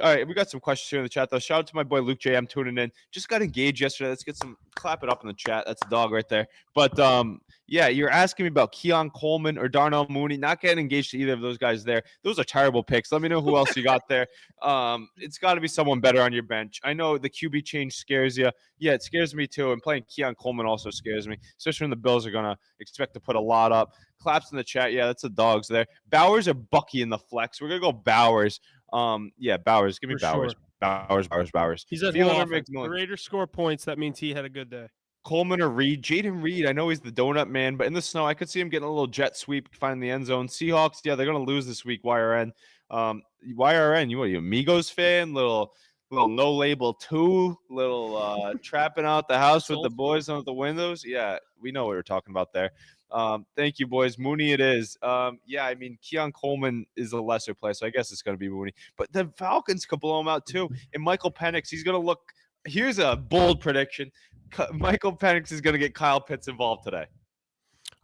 Speaker 2: All right, we got some questions here in the chat, though. Shout out to my boy Luke J. I'm tuning in. Just got engaged yesterday. Let's get clap it up in the chat. That's a dog right there. But, yeah, you're asking me about Keon Coleman or Darnell Mooney. Not getting engaged to either of those guys there. Those are terrible picks. Let me know who else you got there. It's got to be someone better on your bench. I know the QB change scares you. Yeah, it scares me, too. And playing Keon Coleman also scares me, especially when the Bills are going to expect to put a lot up. Claps in the chat. Yeah, that's the dogs there. Bowers or Bucky in the flex? We're going to go Bowers. Yeah, Bowers. Give me Bowers. Sure. Bowers.
Speaker 1: He's at the Raiders score points. That means he had a good day.
Speaker 2: Coleman or Reed? Jaden Reed. I know he's the donut man, but in the snow, I could see him getting a little jet sweep, finding the end zone. Seahawks, yeah, they're going to lose this week, YRN. YRN, you Amigos fan? Little no label 2, little trapping out the house with the boys on the windows. Yeah, we know what we're talking about there. Thank you, boys. Mooney it is. Yeah, I mean, Keon Coleman is a lesser player, so I guess it's going to be Mooney. But the Falcons could blow him out, too. And Michael Penix, he's going to look – here's a bold prediction. Michael Penix is going to get Kyle Pitts involved today.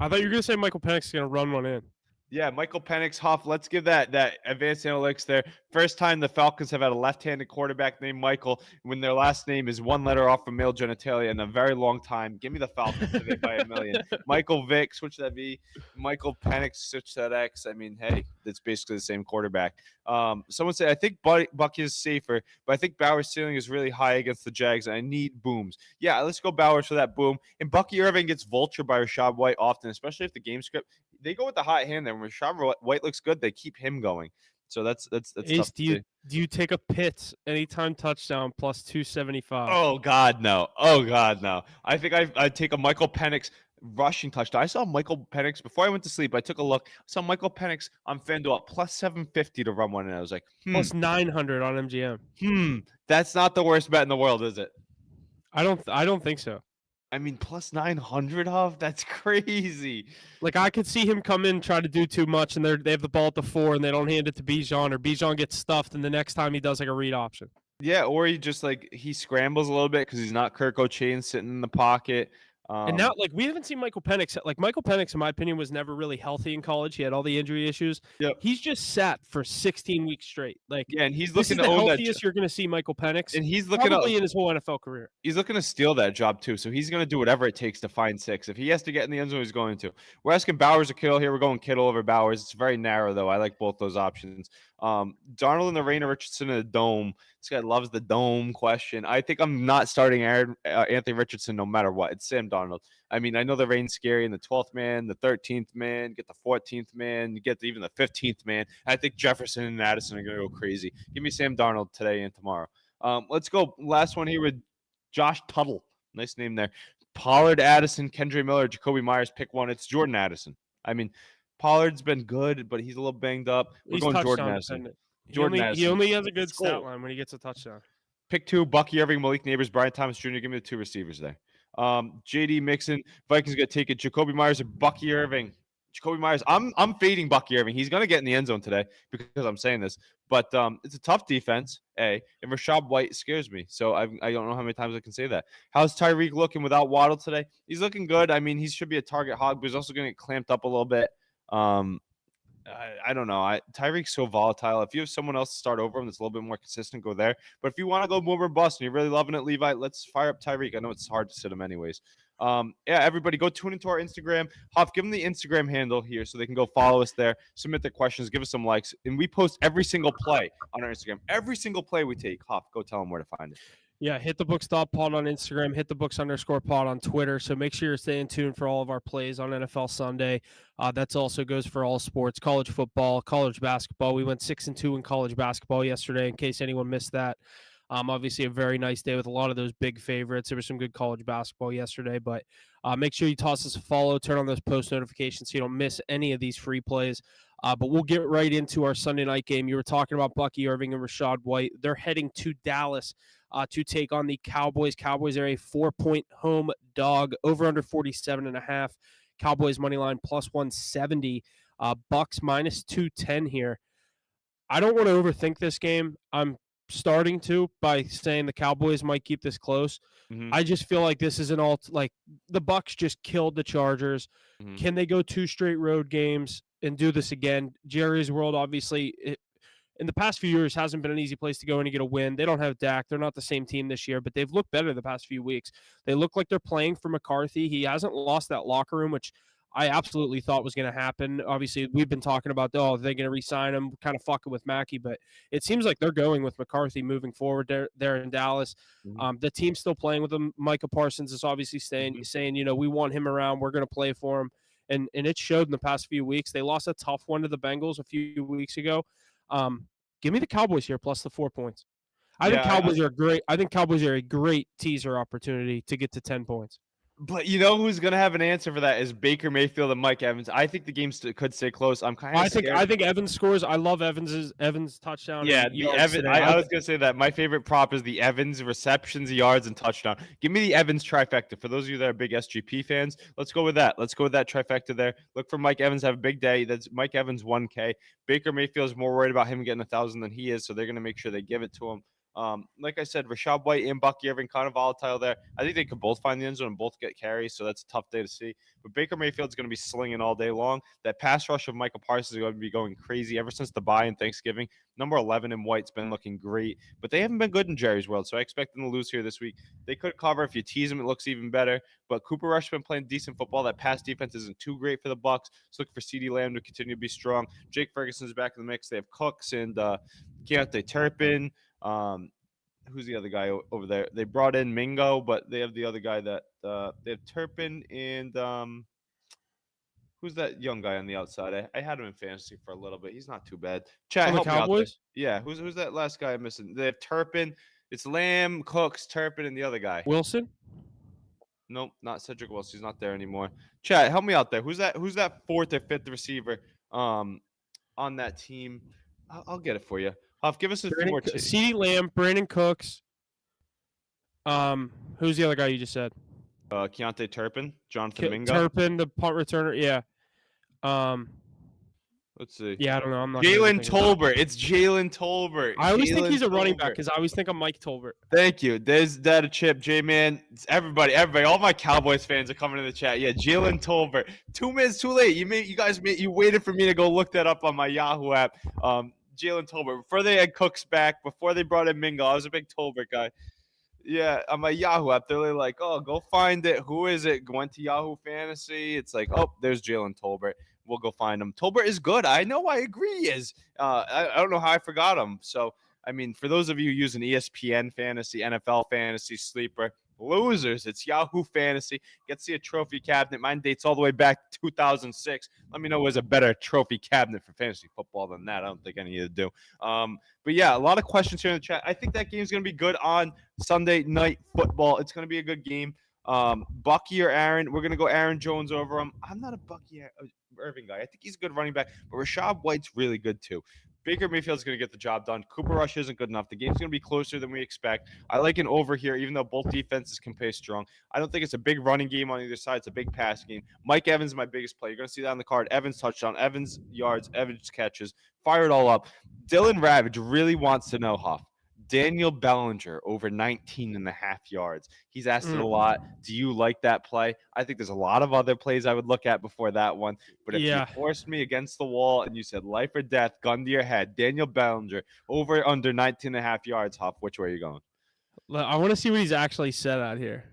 Speaker 1: I thought you were going to say Michael Penix is going to run one in.
Speaker 2: Yeah, Michael Penix, Huff. Let's give that advanced analytics there. First time the Falcons have had a left-handed quarterback named Michael when their last name is one letter off from male genitalia in a very long time. Give me the Falcons today by a million. Michael Vick, switch that V. Michael Penix, switch that X. I mean, hey, it's basically the same quarterback. Someone said, I think Bucky is safer, but I think Bowers' ceiling is really high against the Jags, and I need booms. Yeah, let's go Bowers for that boom. And Bucky Irving gets vultured by Rachaad White often, especially if the game script they go with the hot hand there. When Rashad White looks good, they keep him going. So that's tough
Speaker 1: Ace,
Speaker 2: to see.
Speaker 1: do you take a Pitts anytime touchdown plus 275?
Speaker 2: Oh God, no! Oh God, no! I think I'd take a Michael Penix rushing touchdown. I saw Michael Penix before I went to sleep. I took a look. I saw Michael Penix on FanDuel at plus 750 to run one, and I was like,
Speaker 1: Plus 900 on MGM.
Speaker 2: that's not the worst bet in the world, is it?
Speaker 1: I don't think so.
Speaker 2: I mean, plus 900 off? That's crazy.
Speaker 1: Like I could see him come in, try to do too much, and they have the ball at the 4, and they don't hand it to Bijan, or Bijan gets stuffed, and the next time he does like a read option.
Speaker 2: Yeah, or he just he scrambles a little bit because he's not Kirk O'Chain sitting in the pocket.
Speaker 1: And now, like, we haven't seen Michael Penix. Like, Michael Penix, in my opinion, was never really healthy in college. He had all the injury issues.
Speaker 2: Yep.
Speaker 1: He's just sat for 16 weeks straight. Like,
Speaker 2: Yeah, and he's
Speaker 1: this
Speaker 2: looking
Speaker 1: is
Speaker 2: to
Speaker 1: the
Speaker 2: own that.
Speaker 1: healthiest you're going to see Michael Penix,
Speaker 2: And he's looking
Speaker 1: probably in his whole NFL career.
Speaker 2: He's looking to steal that job too. So he's going to do whatever it takes to find 6. If he has to get in the end zone, he's going to. We're asking Bowers or Kittle here. We're going Kittle over Bowers. It's very narrow though. I like both those options. Darnold in the rain, or Richardson in the dome. This guy loves the dome question. I think I'm not starting Anthony Richardson no matter what. It's Sam Darnold. I mean, I know the rain's scary, and the 12th man, the 13th man, get the 14th man, you get even the 15th man. I think Jefferson and Addison are going to go crazy. Give me Sam Darnold today and tomorrow. Let's go. Last one here with Josh Tuttle. Nice name there. Pollard, Addison, Kendre Miller, Jacoby Myers. Pick one. It's Jordan Addison. I mean, Pollard's been good, but he's a little banged up. We're going Jordan Addison.
Speaker 1: He only has a good stat line when he gets a touchdown.
Speaker 2: Pick 2, Bucky Irving, Malik Neighbors, Brian Thomas Jr. Give me the 2 receivers there. JD Mixon, Vikings going to take it. Jacoby Myers or Bucky Irving. Jacoby Myers, I'm fading Bucky Irving. He's going to get in the end zone today because I'm saying this. But it's a tough defense, and Rashad White scares me. So I don't know how many times I can say that. How's Tyreek looking without Waddle today? He's looking good. I mean, he should be a target hog, but he's also going to get clamped up a little bit. I don't know. Tyreek's so volatile. If you have someone else to start over him that's a little bit more consistent, go there. But if you want to go more robust and you're really loving it, Levi, let's fire up Tyreek. I know it's hard to sit him anyways. Everybody go tune into our Instagram. Hoff, give them the Instagram handle here so they can go follow us there, submit their questions, give us some likes. And we post every single play on our Instagram. Every single play we take. Hoff, go tell them where to find it.
Speaker 1: Yeah, hit the books pod on Instagram, hit the books_pod on Twitter. So make sure you're staying tuned for all of our plays on NFL Sunday. That's also goes for all sports, college football, college basketball. We went 6-2 in college basketball yesterday, in case anyone missed that. Obviously a very nice day with a lot of those big favorites. There was some good college basketball yesterday, but make sure you toss us a follow, turn on those post notifications so you don't miss any of these free plays. But we'll get right into our Sunday night game. You were talking about Bucky Irving and Rashad White. They're heading to Dallas to take on the Cowboys. Cowboys are a 4-point home dog, over under 47.5. Cowboys money line plus 170. Bucks minus 210 here. I don't want to overthink this game. I'm starting to by saying the Cowboys might keep this close.
Speaker 2: Mm-hmm.
Speaker 1: I just feel like this is an like the Bucks just killed the Chargers. Mm-hmm. Can they go 2 straight road games and do this again? Jerry's world, obviously, in the past few years hasn't been an easy place to go in and get a win. They don't have Dak. They're not the same team this year, but they've looked better the past few weeks. They look like they're playing for McCarthy. He hasn't lost that locker room, which I absolutely thought was going to happen. Obviously, we've been talking about, they're going to re-sign him, kind of fucking with Mackey, but it seems like they're going with McCarthy moving forward there in Dallas. Mm-hmm. The team's still playing with him. Micah Parsons is obviously saying, we want him around. We're going to play for him. And it showed in the past few weeks. They lost a tough one to the Bengals a few weeks ago. Give me the Cowboys here plus the 4 points. I think Cowboys are great. I think Cowboys are a great teaser opportunity to get to 10 points.
Speaker 2: But you know who's going to have an answer for that is Baker Mayfield and Mike Evans. I think the game could stay close. I'm kind of scared.
Speaker 1: I think Evans scores. I love Evans touchdown.
Speaker 2: Yeah, the Evans. I was going to say that. My favorite prop is the Evans receptions, yards, and touchdown. Give me the Evans trifecta. For those of you that are big SGP fans, let's go with that. Let's go with that trifecta there. Look for Mike Evans to have a big day. That's Mike Evans 1K. Baker Mayfield is more worried about him getting 1,000 than he is, so they're going to make sure they give it to him. Like I said, Rashad White and Bucky Irving kind of volatile there. I think they could both find the end zone and both get carries, so that's a tough day to see. But Baker Mayfield's going to be slinging all day long. That pass rush of Micah Parsons is going to be going crazy ever since the bye and Thanksgiving. Number 11 in White's been looking great, but they haven't been good in Jerry's world, so I expect them to lose here this week. They could cover. If you tease them, it looks even better. But Cooper Rush's been playing decent football. That pass defense isn't too great for the Bucs. So look for CeeDee Lamb to continue to be strong. Jake Ferguson's back in the mix. They have Cooks and Keontae Turpin. Who's the other guy over there? They brought in Mingo, but they have the other guy that they have Turpin and Who's that young guy on the outside? I had him in fantasy for a little bit. He's not too bad. Chat,
Speaker 1: On the
Speaker 2: help me out there.
Speaker 1: Cowboys,
Speaker 2: Yeah, who's that last guy I'm missing? They have Turpin. It's Lamb, Cooks, Turpin, and the other guy.
Speaker 1: Wilson.
Speaker 2: Nope, not Cedric Wilson. He's not there anymore. Chat, help me out there. Who's that fourth or fifth receiver on that team? I'll get it for you. Huff, give us a few more teams.
Speaker 1: CeeDee Lamb, Brandon Cooks. Who's the other guy you just said?
Speaker 2: Keontae Turpin, Jonathan Mingo.
Speaker 1: Turpin, the punt returner. Yeah.
Speaker 2: Let's see.
Speaker 1: Yeah, I don't know. I'm not.
Speaker 2: Jalen Tolbert. It's Jalen Tolbert.
Speaker 1: I always think he's a running back because I always think I'm Mike Tolbert.
Speaker 2: Thank you. There's that a chip, J-Man. It's everybody. All my Cowboys fans are coming in the chat. Yeah, Jalen Tolbert. 2 minutes too late. You waited for me to go look that up on my Yahoo app. Jalen Tolbert. Before they had Cooks back, before they brought in Mingo, I was a big Tolbert guy. Yeah, on my Yahoo app, they're like, oh, go find it. Who is it? Went to Yahoo Fantasy. It's like, oh, there's Jalen Tolbert. We'll go find him. Tolbert is good. I know. I agree. He is. I don't know how I forgot him. So, I mean, for those of you using ESPN Fantasy, NFL Fantasy, Sleeper, losers, it's Yahoo Fantasy. Get to see a trophy cabinet. Mine dates all the way back to 2006. Let me know who's a better trophy cabinet for fantasy football than that. I don't think any of you do. But yeah, a lot of questions here in the chat. I think that game's going to be good on Sunday Night Football. It's going to be a good game. Bucky or Aaron, we're going to go Aaron Jones over him. I'm not a Bucky Irving guy. I think he's a good running back, but Rashad White's really good too. Baker Mayfield's going to get the job done. Cooper Rush isn't good enough. The game's going to be closer than we expect. I like an over here, even though both defenses can play strong. I don't think it's a big running game on either side. It's a big pass game. Mike Evans is my biggest play. You're going to see that on the card. Evans touchdown, Evans yards, Evans catches. Fire it all up. Dylan Ravage really wants to know, Huff. Daniel Bellinger over 19.5 yards. He's asked it a lot. Do you like that play? I think there's a lot of other plays I would look at before that one. But if you forced me against the wall and you said life or death, gun to your head, Daniel Bellinger over under 19.5 yards, Huff, which way are you going?
Speaker 1: I want to see what he's actually said out here.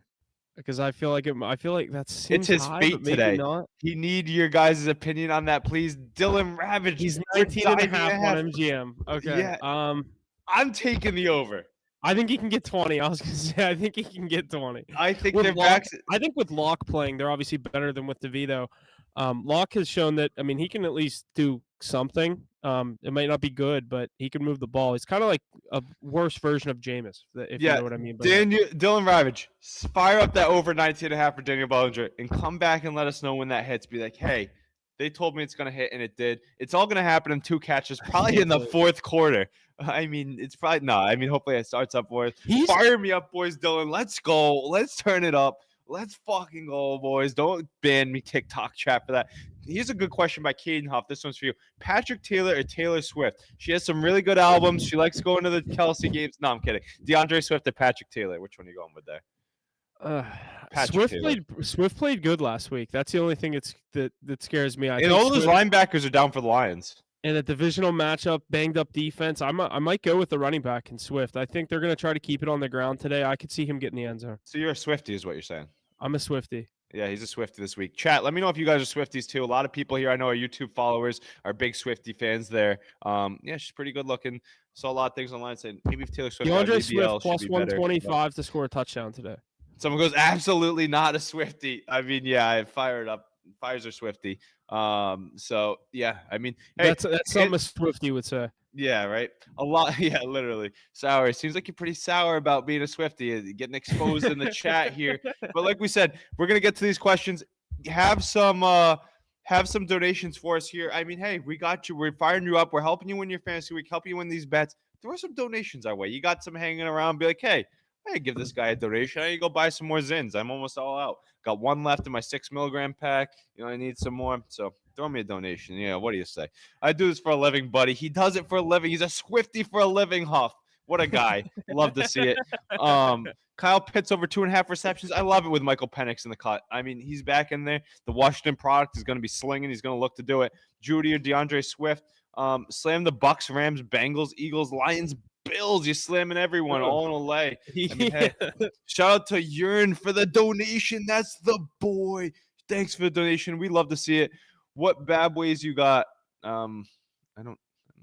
Speaker 1: Because I feel like that seems
Speaker 2: it's his
Speaker 1: high,
Speaker 2: fate today.
Speaker 1: Not.
Speaker 2: He need your guys' opinion on that, please. Dylan Ravage.
Speaker 1: He's 19.5 on MGM. Okay.
Speaker 2: Yeah. I'm taking the over.
Speaker 1: I think he can get 20. I was going to say, I think he can get 20.
Speaker 2: I think
Speaker 1: I think with Locke playing, they're obviously better than with DeVito. Locke has shown that, I mean, he can at least do something. It might not be good, but he can move the ball. He's kind of like a worse version of Jameis, if you know what I mean.
Speaker 2: Dylan Ravage, fire up that over 19.5 for Daniel Bellinger and come back and let us know when that hits. Be like, hey, they told me it's going to hit, and it did. It's all going to happen in 2 catches, probably in the fourth quarter. I mean, it's probably not. I mean, hopefully it starts up, boys. Fire me up, boys, Dylan. Let's go. Let's turn it up. Let's fucking go, boys. Don't ban me TikTok chat for that. Here's a good question by Caden Huff. This one's for you. Patrick Taylor or Taylor Swift? She has some really good albums. She likes going to the Kelsey games. No, I'm kidding. DeAndre Swift or Patrick Taylor? Which one are you going with there?
Speaker 1: Swift played good last week. That's the only thing that scares me.
Speaker 2: And all those linebackers are down for the Lions.
Speaker 1: In a divisional matchup, banged up defense, I might go with the running back in Swift. I think they're going to try to keep it on the ground today. I could see him getting the end zone.
Speaker 2: So you're a Swiftie is what you're saying?
Speaker 1: I'm a Swiftie.
Speaker 2: Yeah, he's a Swiftie this week. Chat, let me know if you guys are Swifties too. A lot of people here I know are YouTube followers, are big Swiftie fans there. Yeah, she's pretty good looking. Saw a lot of things online saying maybe if Taylor Swift
Speaker 1: DeAndre Swift plus 125 to score a touchdown today.
Speaker 2: Someone goes, absolutely not a Swiftie. I mean, yeah, I fired up. Fires are Swiftie. So yeah, I mean, hey,
Speaker 1: that's something a Swiftie would say.
Speaker 2: Yeah, right. A lot. Yeah, literally sour. It seems like you're pretty sour about being a Swiftie, getting exposed in the chat here. But like we said, we're gonna get to these questions. Have some donations for us here. I mean, hey, we got you. We're firing you up. We're helping you win your fantasy week. Help you win these bets. Throw some donations our way. You got some hanging around. Be like, hey, give this guy a donation. I need to go buy some more Zins. I'm almost all out. Got one left in my 6 milligram pack. I need some more. So throw me a donation. Yeah, what do you say? I do this for a living, buddy. He does it for a living. He's a Swiftie for a living, Huff. What a guy. Love to see it. Kyle Pitts over 2.5 receptions. I love it with Michael Penix in the cut. I mean, he's back in there. The Washington product is going to be slinging. He's going to look to do it. Judy or DeAndre Swift. Slam the Bucks, Rams, Bengals, Eagles, Lions, Bills. You're slamming everyone all in a lay. I mean, hey, shout out to Yearn for the donation. That's the boy. Thanks for the donation. We love to see it. What bad ways you got? I don't know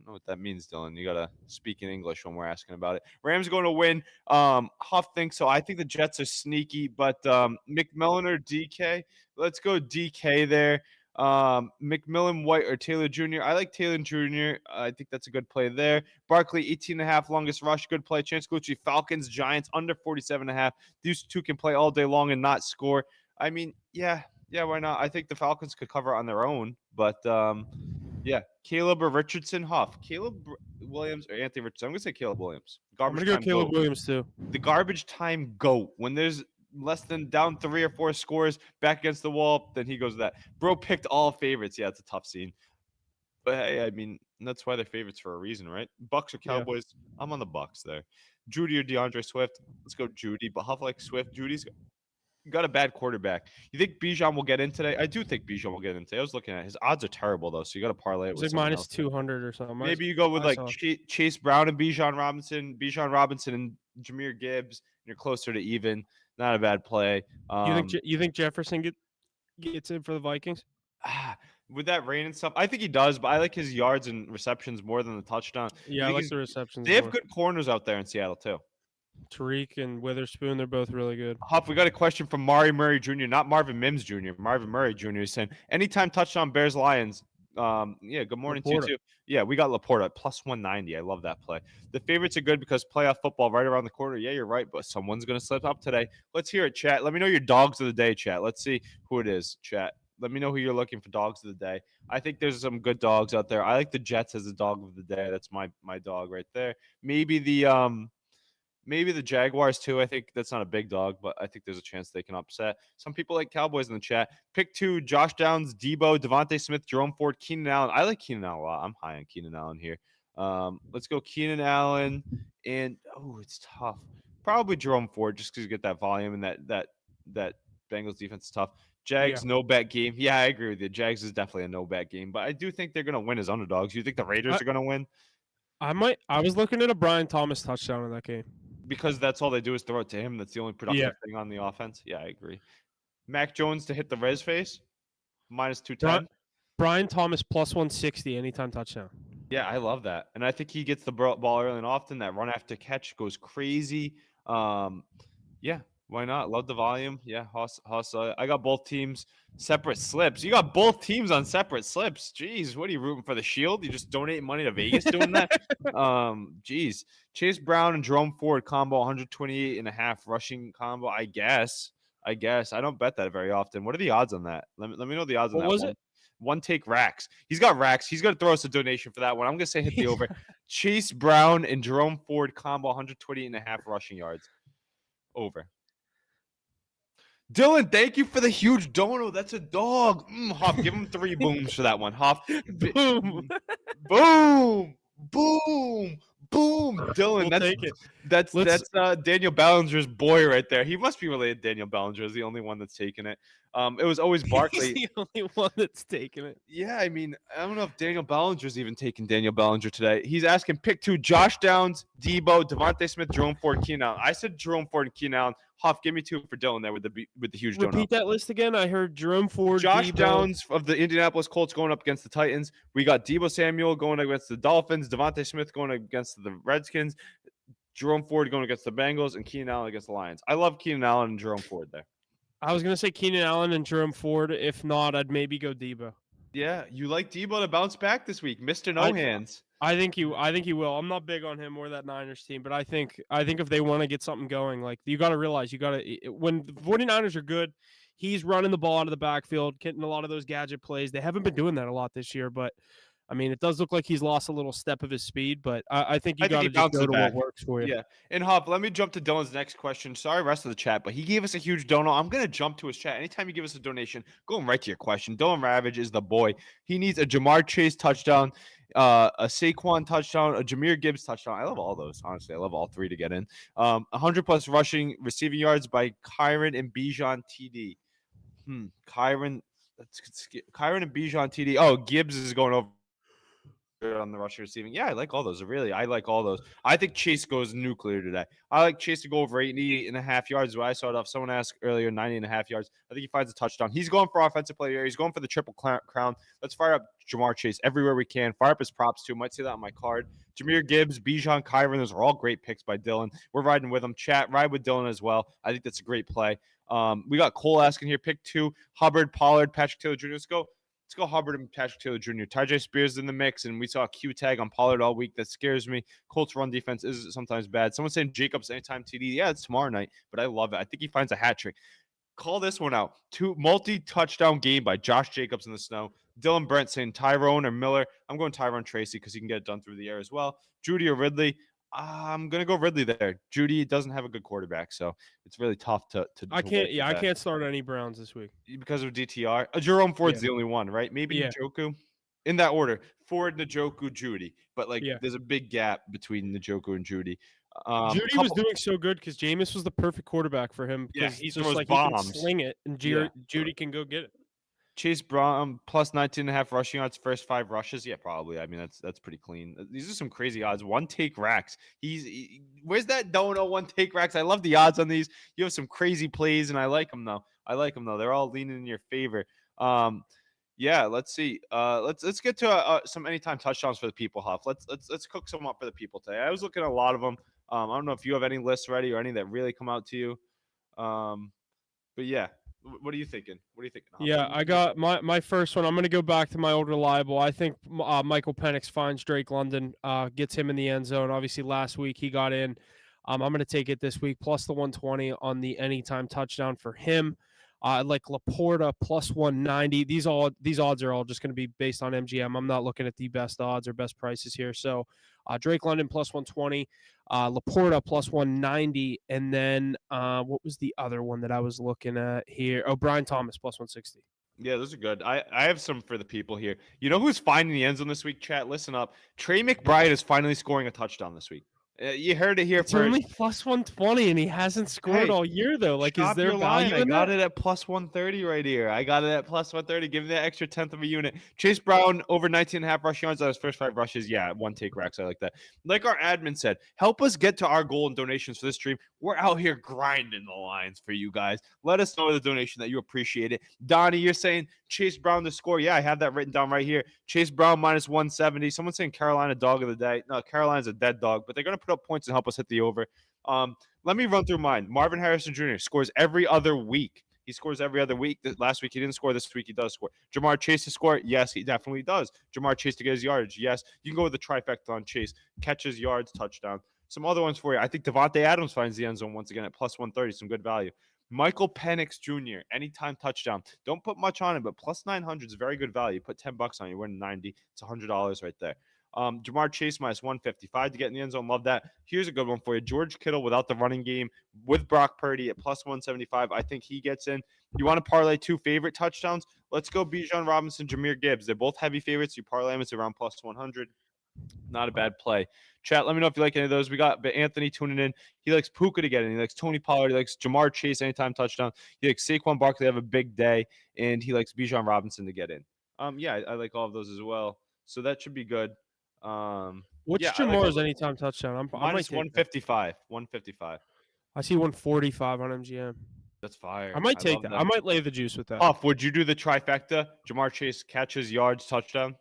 Speaker 2: what that means, Dylan. You got to speak in English when we're asking about it. Rams going to win. Huff thinks so. I think the Jets are sneaky, but McMillan or DK? Let's go DK there. McMillan, White, or Taylor Jr. I like Taylor Jr. I think that's a good play there. Barkley, 18.5, longest rush, good play. Chance Gucci, Falcons, Giants, under 47.5. These two can play all day long and not score. I mean, yeah, why not? I think the Falcons could cover on their own, but yeah, Caleb or Richardson, Huff, Williams or Anthony Richardson. I'm gonna say Caleb Williams.
Speaker 1: I'm
Speaker 2: Garbage
Speaker 1: gonna go
Speaker 2: time
Speaker 1: Caleb
Speaker 2: goat.
Speaker 1: Williams too.
Speaker 2: The garbage time goat. When there's less than down 3 or 4 scores back against the wall, then he goes that. Bro picked all favorites. Yeah, it's a tough scene. But hey, I mean, that's why they're favorites for a reason, right? Bucks or
Speaker 1: Yeah.
Speaker 2: Cowboys? I'm on the Bucks there. Judy or DeAndre Swift? Let's go Judy. But Huff like Swift. Judy's got a bad quarterback. You think Bijan will get in today? I do think Bijan will get in today. I was looking at his odds are terrible though, so you got to parlay it
Speaker 1: It's
Speaker 2: with
Speaker 1: like
Speaker 2: someone
Speaker 1: minus
Speaker 2: else.
Speaker 1: 200 or something.
Speaker 2: Maybe you go with like
Speaker 1: saw.
Speaker 2: Chase Brown and Bijan Robinson and Jameer Gibbs. And you're closer to even. Not a bad play.
Speaker 1: You think Jefferson gets in for the Vikings?
Speaker 2: With that rain and stuff, I think he does, but I like his yards and receptions more than the touchdown.
Speaker 1: Yeah, I like the receptions.
Speaker 2: They have good corners out there in Seattle too.
Speaker 1: Tariq and Witherspoon, they're both really good.
Speaker 2: Huff, we got a question from Mari Murray Jr., not Marvin Mims Jr. Marvin Murray Jr. is saying, anytime touchdown Bears Lions. Yeah, good morning
Speaker 1: Laporta.
Speaker 2: to you too. Yeah, we got Laporta at plus 190. I love that play. The favorites are good because playoff football right around the corner. Yeah, you're right, but someone's gonna slip up today. Let's hear it, chat. Let me know your dogs of the day, chat. Let's see who it is, chat. Let me know who you're looking for dogs of the day. I think there's some good dogs out there. I like the Jets as a dog of the day. That's my dog right there. Maybe the Jaguars too. I think that's not a big dog, but I think there's a chance they can upset. Some people like Cowboys in the chat. Pick 2, Josh Downs, Debo, Devontae Smith, Jerome Ford, Keenan Allen. I like Keenan Allen a lot. I'm high on Keenan Allen here. Let's go Keenan Allen, and it's tough. Probably Jerome Ford just because you get that volume and that Bengals defense is tough. Jags, no bet game. Yeah, I agree with you. Jags is definitely a no bet game, but I do think they're gonna win as underdogs. You think the Raiders are gonna win?
Speaker 1: I was looking at a Brian Thomas touchdown in that game.
Speaker 2: Because that's all they do is throw it to him. That's the only productive thing on the offense. Yeah, I agree. Mac Jones to hit the res face, minus 210.
Speaker 1: Brian Thomas plus 160 anytime touchdown.
Speaker 2: Yeah, I love that. And I think he gets the ball early and often. That run after catch goes crazy. Yeah, why not? Love the volume. Yeah, Hoss, I got both teams separate slips. You got both teams on separate slips. Jeez, what are you rooting for? The Shield? You just donate money to Vegas doing that? Jeez. Chase Brown and Jerome Ford combo, 128.5 rushing combo. I guess. I don't bet that very often. What are the odds on that? Let me know the odds on that.
Speaker 1: What was it?
Speaker 2: One take racks. He's got racks. He's going to throw us a donation for that one. I'm going to say hit the over. Chase Brown and Jerome Ford combo, 128.5 rushing yards. Over. Dylan, thank you for the huge dono. That's a dog. Hoff, give him 3 booms for that one. Hoff.
Speaker 1: Boom.
Speaker 2: Boom. Boom. Boom. Dylan,
Speaker 1: We'll take it.
Speaker 2: That's Daniel Ballinger's boy right there. He must be related to Daniel Ballinger. Is the only one that's taken it. It was always Barkley.
Speaker 1: He's the only one that's taken it.
Speaker 2: Yeah, I mean, I don't know if Daniel Ballinger's even taking Daniel Ballinger today. He's asking pick 2, Josh Downs, Debo, Devontae Smith, Jerome Ford, Keenan Allen. I said Jerome Ford and Keenan Allen. Huff, give me 2 for Dylan there with the huge donut.
Speaker 1: Repeat that list again. I heard Jerome Ford,
Speaker 2: Josh
Speaker 1: Debo.
Speaker 2: Downs of the Indianapolis Colts going up against the Titans. We got Debo Samuel going against the Dolphins, Devontae Smith going against the Redskins, Jerome Ford going against the Bengals, and Keenan Allen against the Lions. I love Keenan Allen and Jerome Ford there.
Speaker 1: I was going to say Keenan Allen and Jerome Ford. If not, I'd maybe go Debo.
Speaker 2: Yeah, you like Debo to bounce back this week, Mr. No Hands.
Speaker 1: I think he will. I'm not big on him or that Niners team, but I think if they want to get something going, like you got to realize when the 49ers are good, he's running the ball out of the backfield, getting a lot of those gadget plays. They haven't been doing that a lot this year, but I mean, it does look like he's lost a little step of his speed, but I think you got to just go to what works for you.
Speaker 2: Yeah. And Hop, let me jump to Dylan's next question. Sorry, rest of the chat, but he gave us a huge dono. I'm going to jump to his chat. Anytime you give us a donation, going right to your question. Dylan Ravage is the boy. He needs a Jamar Chase touchdown, a Saquon touchdown, a Jahmyr Gibbs touchdown. I love all those, honestly. I love all 3 to get in. 100+ rushing, receiving yards by Kyron and Bijan TD. Kyron and Bijan TD. Oh, Gibbs is going over on the rushing receiving. Yeah, I like all those. Really, I like all those. I think Chase goes nuclear today. I like Chase to go over 88.5 yards. What I saw it off. Someone asked earlier, 90.5 yards. I think he finds a touchdown. He's going for offensive player. He's going for the triple crown. Let's fire up Jamar Chase everywhere we can. Fire up his props too. Might see that on my card. Jahmyr Gibbs, Bijan, Kyron. Those are all great picks by Dylan. We're riding with them. Chat, ride with Dylan as well. I think that's a great play. We got Cole asking here, pick 2, Hubbard, Pollard, Patrick Taylor Jr. Let's Let's go Hubbard and Patrick Taylor Jr. Tajay Spears in the mix, and we saw a Q tag on Pollard all week. That scares me. Colts run defense is sometimes bad. Someone's saying Jacobs anytime TD. Yeah, it's tomorrow night, but I love it. I think he finds a hat trick. Call this one out. Multi-touchdown game by Josh Jacobs in the snow. Dylan Brent saying Tyrone or Miller. I'm going Tyrone Tracy because he can get it done through the air as well. Judy or Ridley. I'm gonna go Ridley there. Judy doesn't have a good quarterback, so it's really tough to.
Speaker 1: I can't start any Browns this week
Speaker 2: Because of DTR. Jerome Ford's
Speaker 1: Yeah.
Speaker 2: the only one, right? Maybe
Speaker 1: Yeah.
Speaker 2: Njoku. In that order, Ford, Njoku, Judy. But
Speaker 1: Yeah.
Speaker 2: there's a big gap between Njoku and Judy.
Speaker 1: Judy was doing so good because Jameis was the perfect quarterback for him.
Speaker 2: Yeah,
Speaker 1: Because
Speaker 2: he
Speaker 1: just
Speaker 2: throws
Speaker 1: like
Speaker 2: bombs.
Speaker 1: he can sling it, and Judy can go get it.
Speaker 2: Chase Brown plus 19.5 rushing yards, first 5 rushes. Yeah, probably. I mean, that's pretty clean. These are some crazy odds. One take racks. Where's that dono one take racks? I love the odds on these. You have some crazy plays, and I like them though. They're all leaning in your favor. Yeah, let's see. Let's get to some anytime touchdowns for the people, Huff. Let's cook some up for the people today. I was looking at a lot of them. I don't know if you have any lists ready or any that really come out to you. But yeah. What are you thinking?
Speaker 1: Yeah, I got my first one. I'm going to go back to my old reliable. I think Michael Penix finds Drake London, gets him in the end zone. Obviously, last week he got in. I'm going to take it this week, plus the 120 on the anytime touchdown for him. Like Laporta plus 190. These odds are all just going to be based on MGM. I'm not looking at the best odds or best prices here. So Drake London plus 120, Laporta plus 190, and then what was the other one that I was looking at here? Oh, Brian Thomas plus 160.
Speaker 2: Yeah, those are good. I have some for the people here. You know who's finding the end zone this week, chat? Listen up. Trey McBride is finally scoring a touchdown this week. You heard it here
Speaker 1: It's
Speaker 2: first.
Speaker 1: only plus 120, and he hasn't scored all year, though. Like, is there value in
Speaker 2: I got
Speaker 1: that?
Speaker 2: it at plus 130 right here. I got it at plus 130. Give me that extra tenth of a unit. Chase Brown over 19.5 rushing yards on his first 5 rushes. Yeah, one take racks. I like that. Like our admin said, help us get to our goal in donations for this stream. We're out here grinding the lines for you guys. Let us know the donation that you appreciate it. Donnie, you're saying Chase Brown to score. Yeah, I have that written down right here. Chase Brown minus 170. Someone's saying Carolina dog of the day. No, Carolina's a dead dog, but they're going to put up points and help us hit the over. Let me run through mine. Marvin Harrison Jr. scores every other week. He scores every other week. Last week he didn't score. This week he does score. Jamar Chase to score? Yes, he definitely does. Jamar Chase to get his yardage? Yes. You can go with the trifecta on Chase. Catches, yards, touchdown. Some other ones for you. I think Devontae Adams finds the end zone once again at plus 130. Some good value. Michael Penix Jr. anytime touchdown. Don't put much on it, but plus 900 is very good value. Put $10 on it, you win 90. It's $100 right there. Jamar Chase minus 155 to get in the end zone. Love that. Here's a good one for you. George Kittle without the running game with Brock Purdy at plus 175. I think he gets in. You want to parlay 2 favorite touchdowns? Let's go Bijan Robinson, Jahmyr Gibbs. They're both heavy favorites. You parlay them, it's around plus 100. Not a bad play. Chat, let me know if you like any of those. We got Anthony tuning in. He likes Puka to get in. He likes Tony Pollard. He likes Jamar Chase anytime touchdown. He likes Saquon Barkley to have a big day. And he likes Bijan Robinson to get in. Yeah, I like all of those as well. So that should be good.
Speaker 1: What's Jamar's anytime touchdown?
Speaker 2: Minus 155. 155.
Speaker 1: I see 145 on MGM.
Speaker 2: That's fire.
Speaker 1: I might take that. I might lay the juice with that.
Speaker 2: Off, would you do the trifecta? Jamar Chase catches, yards, touchdown?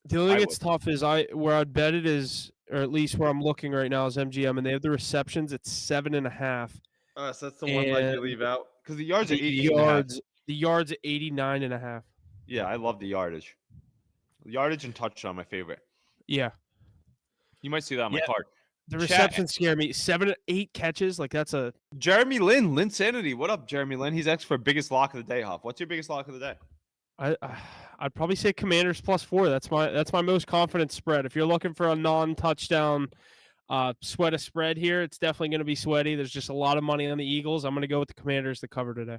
Speaker 1: The only thing that's tough is where I'd bet it is, or at least where I'm looking right now is MGM, and they have the receptions at 7.5.
Speaker 2: So that's the one leg you leave out because the yards are 88.
Speaker 1: The yards at 89.5.
Speaker 2: Yeah, I love the yardage. Yardage and touchdown, my favorite.
Speaker 1: Yeah,
Speaker 2: you might see that on my card.
Speaker 1: The receptions scare me. 7 8 catches, like that's a
Speaker 2: Jeremy Lin, Lin Sanity. What up, Jeremy Lin? He's X for biggest lock of the day, Huff. What's your biggest lock of the day?
Speaker 1: I'd probably say Commanders plus 4. That's my most confident spread. If you're looking for a non-touchdown sweat a spread here, it's definitely going to be sweaty. There's just a lot of money on the Eagles. I'm going to go with the Commanders to cover today.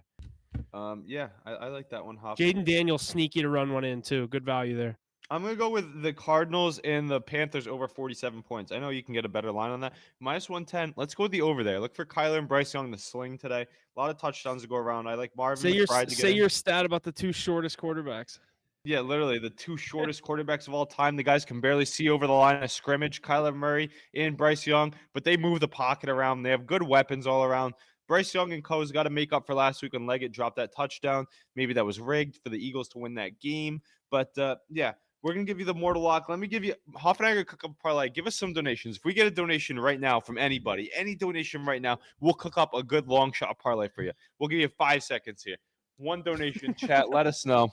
Speaker 2: Yeah, I like that one, Huff.
Speaker 1: Jaden Daniels sneaky to run one in too. Good value there.
Speaker 2: I'm going to go with the Cardinals and the Panthers over 47 points. I know you can get a better line on that. Minus 110. Let's go with the over there. Look for Kyler and Bryce Young to sling today. A lot of touchdowns to go around. I like Marvin McBride to get
Speaker 1: Say your stat about the 2 shortest quarterbacks.
Speaker 2: Yeah, literally the 2 shortest quarterbacks of all time. The guys can barely see over the line of scrimmage. Kyler Murray and Bryce Young, but they move the pocket around. They have good weapons all around. Bryce Young and Co's got to make up for last week when Leggett dropped that touchdown. Maybe that was rigged for the Eagles to win that game. But, yeah. We're going to give you the mortal lock. Let me give you – Hoff and I are going to cook up a parlay. Give us some donations. If we get a donation right now from anybody, any donation right now, we'll cook up a good long shot parlay for you. We'll give you 5 seconds here. One donation, chat. Let us know.